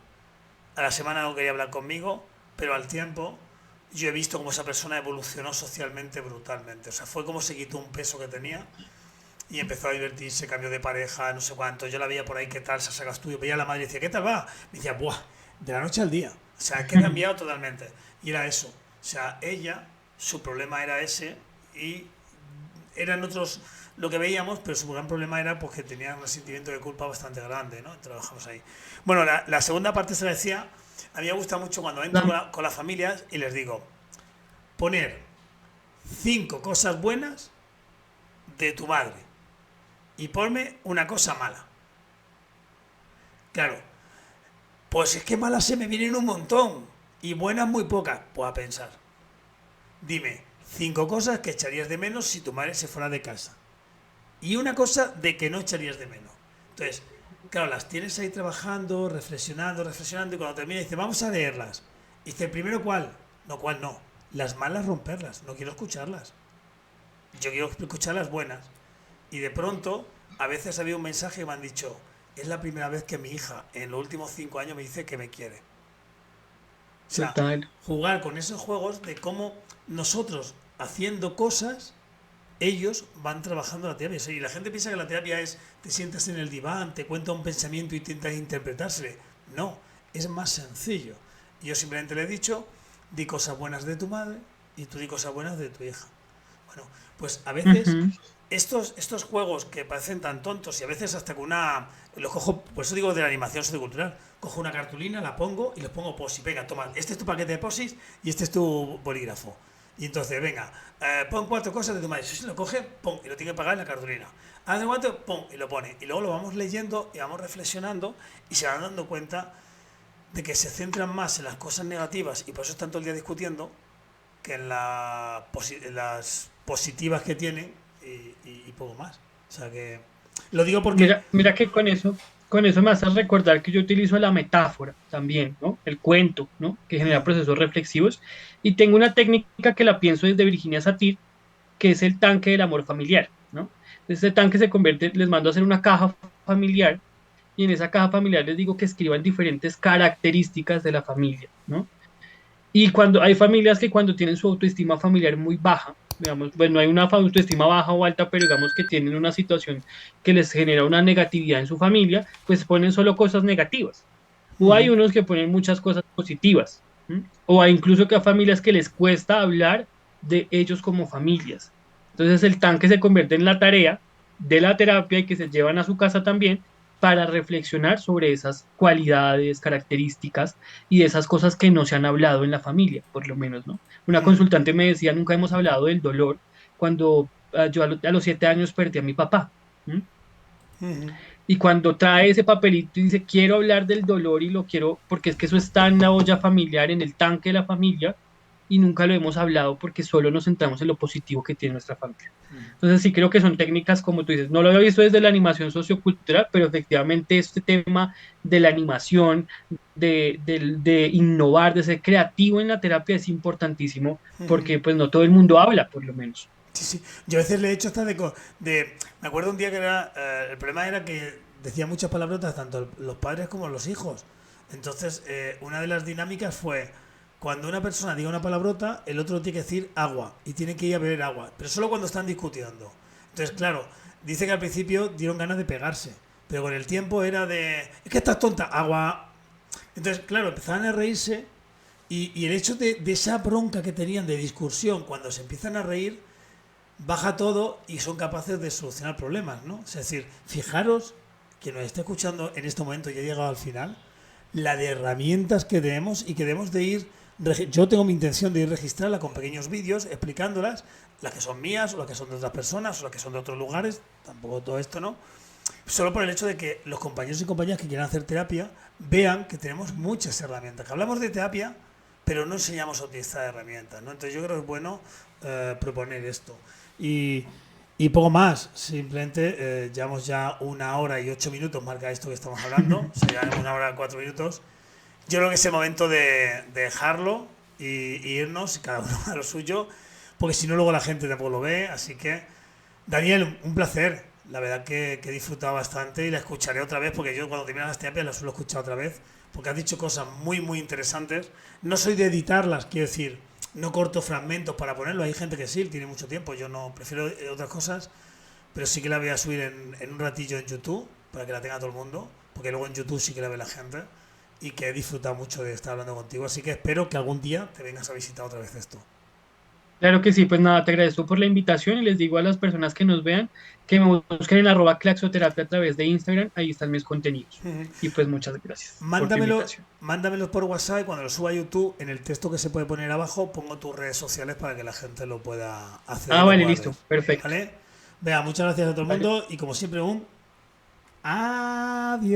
a la semana no quería hablar conmigo, pero al tiempo yo he visto cómo esa persona evolucionó socialmente brutalmente. O sea, fue como se quitó un peso que tenía y empezó a divertirse, cambió de pareja, no sé cuánto. Yo la veía por ahí, ¿qué tal? Se saca estudio. Veía a la madre y decía, ¿qué tal va? Me decía, ¡buah! De la noche al día. O sea, que ha cambiado totalmente. Y era eso. O sea, ella, su problema era ese y eran otros lo que veíamos, pero su gran problema era pues, que tenía un sentimiento de culpa bastante grande, ¿no? Trabajamos ahí. Bueno, la segunda parte se la decía, a mí me gusta mucho cuando entro La- con las familias y les digo, poner 5 cosas buenas de tu madre y ponme una cosa mala. Claro, pues es que malas se me vienen un montón y buenas muy pocas. Pues a pensar, dime 5 cosas que echarías de menos si tu madre se fuera de casa y una cosa de que no echarías de menos. Entonces, claro, las tienes ahí trabajando, reflexionando y cuando termina dice, vamos a leerlas. Y dice, primero cuál, no cuál no. Las malas romperlas, no quiero escucharlas. Yo quiero escuchar las buenas. Y de pronto, a veces había un mensaje que me han dicho, es la primera vez que mi hija en los últimos 5 años me dice que me quiere. O sea, Total. jugar con esos juegos de cómo nosotros haciendo cosas, ellos van trabajando la terapia. Y la gente piensa que la terapia es, te sientas en el diván, te cuenta un pensamiento y intentas interpretársele. No, es más sencillo. Yo simplemente le he dicho, di cosas buenas de tu madre y tú di cosas buenas de tu hija. Bueno, pues a veces Ujú. estos juegos que parecen tan tontos y a veces hasta con una... Los cojo, por eso digo de la animación sociocultural. Cojo una cartulina, la pongo y les pongo posis. Venga, toma, este es tu paquete de posis y este es tu bolígrafo. Y entonces, venga, pon 4 cosas de tu madre. Si lo coge, pum, y lo tiene que pagar en la cartulina. Haz de cuánto, pum, y lo pone. Y luego lo vamos leyendo y vamos reflexionando y se van dando cuenta de que se centran más en las cosas negativas y por eso están todo el día discutiendo que en las positivas que tienen y poco más. O sea que lo digo porque... Mira que con eso me hace recordar que yo utilizo la metáfora también, ¿no? El cuento, ¿no? Que genera Mm, procesos reflexivos. Y tengo una técnica que la pienso desde Virginia Satir, que es el tanque del amor familiar, ¿no? Este tanque se convierte, les mando a hacer una caja familiar y en esa caja familiar les digo que escriban diferentes características de la familia, ¿no? Y cuando hay familias que cuando tienen su autoestima familiar muy baja, digamos, pues no hay una autoestima baja o alta, pero digamos que tienen una situación que les genera una negatividad en su familia, pues ponen solo cosas negativas. O hay unos que ponen muchas cosas positivas. ¿M? O hay incluso que hay familias que les cuesta hablar de ellos como familias. Entonces el tanque se convierte en la tarea de la terapia y que se llevan a su casa también para reflexionar sobre esas cualidades, características y de esas cosas que no se han hablado en la familia, por lo menos, ¿no? Una consultante me decía, nunca hemos hablado del dolor cuando yo a los 7 años perdí a mi papá. ¿M? Y cuando trae ese papelito y dice, quiero hablar del dolor y lo quiero, porque es que eso está en la olla familiar, en el tanque de la familia, y nunca lo hemos hablado porque solo nos centramos en lo positivo que tiene nuestra familia. Entonces sí creo que son técnicas, como tú dices, no lo había visto desde la animación sociocultural, pero efectivamente este tema de la animación, de innovar, de ser creativo en la terapia es importantísimo porque pues no todo el mundo habla, por lo menos. Sí, sí. Yo a veces le he hecho hasta me acuerdo un día que era. El problema era que decía muchas palabrotas, tanto los padres como los hijos. Entonces, una de las dinámicas fue: cuando una persona diga una palabrota, el otro tiene que decir agua. Y tiene que ir a beber agua. Pero solo cuando están discutiendo. Entonces, claro, dice que al principio dieron ganas de pegarse. Pero con el tiempo era de. Es que estás tonta, agua. Entonces, claro, empezaban a reírse. Y el hecho de esa bronca que tenían de discusión, cuando se empiezan a reír baja todo y son capaces de solucionar problemas, ¿no? Es decir, fijaros que nos esté escuchando en este momento, ya he llegado al final, la de herramientas que tenemos y que debemos de ir. Yo tengo mi intención de ir registrarla con pequeños vídeos explicándolas, las que son mías o las que son de otras personas o las que son de otros lugares, tampoco todo esto, ¿no? Solo por el hecho de que los compañeros y compañeras que quieran hacer terapia vean que tenemos muchas herramientas, que hablamos de terapia, pero no enseñamos a utilizar herramientas, ¿no? Entonces yo creo que es bueno proponer esto. Y, y poco más, simplemente llevamos ya 1 hora y 8 minutos, marca esto que estamos hablando, o sea, ya 1 hora y 4 minutos. Yo creo que es el momento de dejarlo y irnos, cada uno a lo suyo, porque si no luego la gente tampoco lo ve, así que Daniel, un placer. La verdad que he disfrutado bastante y la escucharé otra vez porque yo cuando termino las terapias las suelo escuchar otra vez porque has dicho cosas muy, muy interesantes. No soy de editarlas, quiero decir, no corto fragmentos para ponerlo. Hay gente que sí, tiene mucho tiempo, yo no, prefiero otras cosas, pero sí que la voy a subir en un ratillo en YouTube para que la tenga todo el mundo, porque luego en YouTube sí que la ve la gente y que he disfrutado mucho de estar hablando contigo. Así que espero que algún día te vengas a visitar otra vez esto. Claro que sí, pues nada, te agradezco por la invitación y les digo a las personas que nos vean que me busquen en @claxoterapia a través de Instagram, ahí están mis contenidos. Y pues muchas gracias por tu Mándamelo, invitación. mándamelos por WhatsApp y cuando lo suba a YouTube, en el texto que se puede poner abajo, pongo tus redes sociales para que la gente lo pueda acceder Ah, y lo vale, pueda ver. listo, perfecto. ¿Vale? Vea, muchas gracias a todo el Vale. mundo y como siempre un adiós.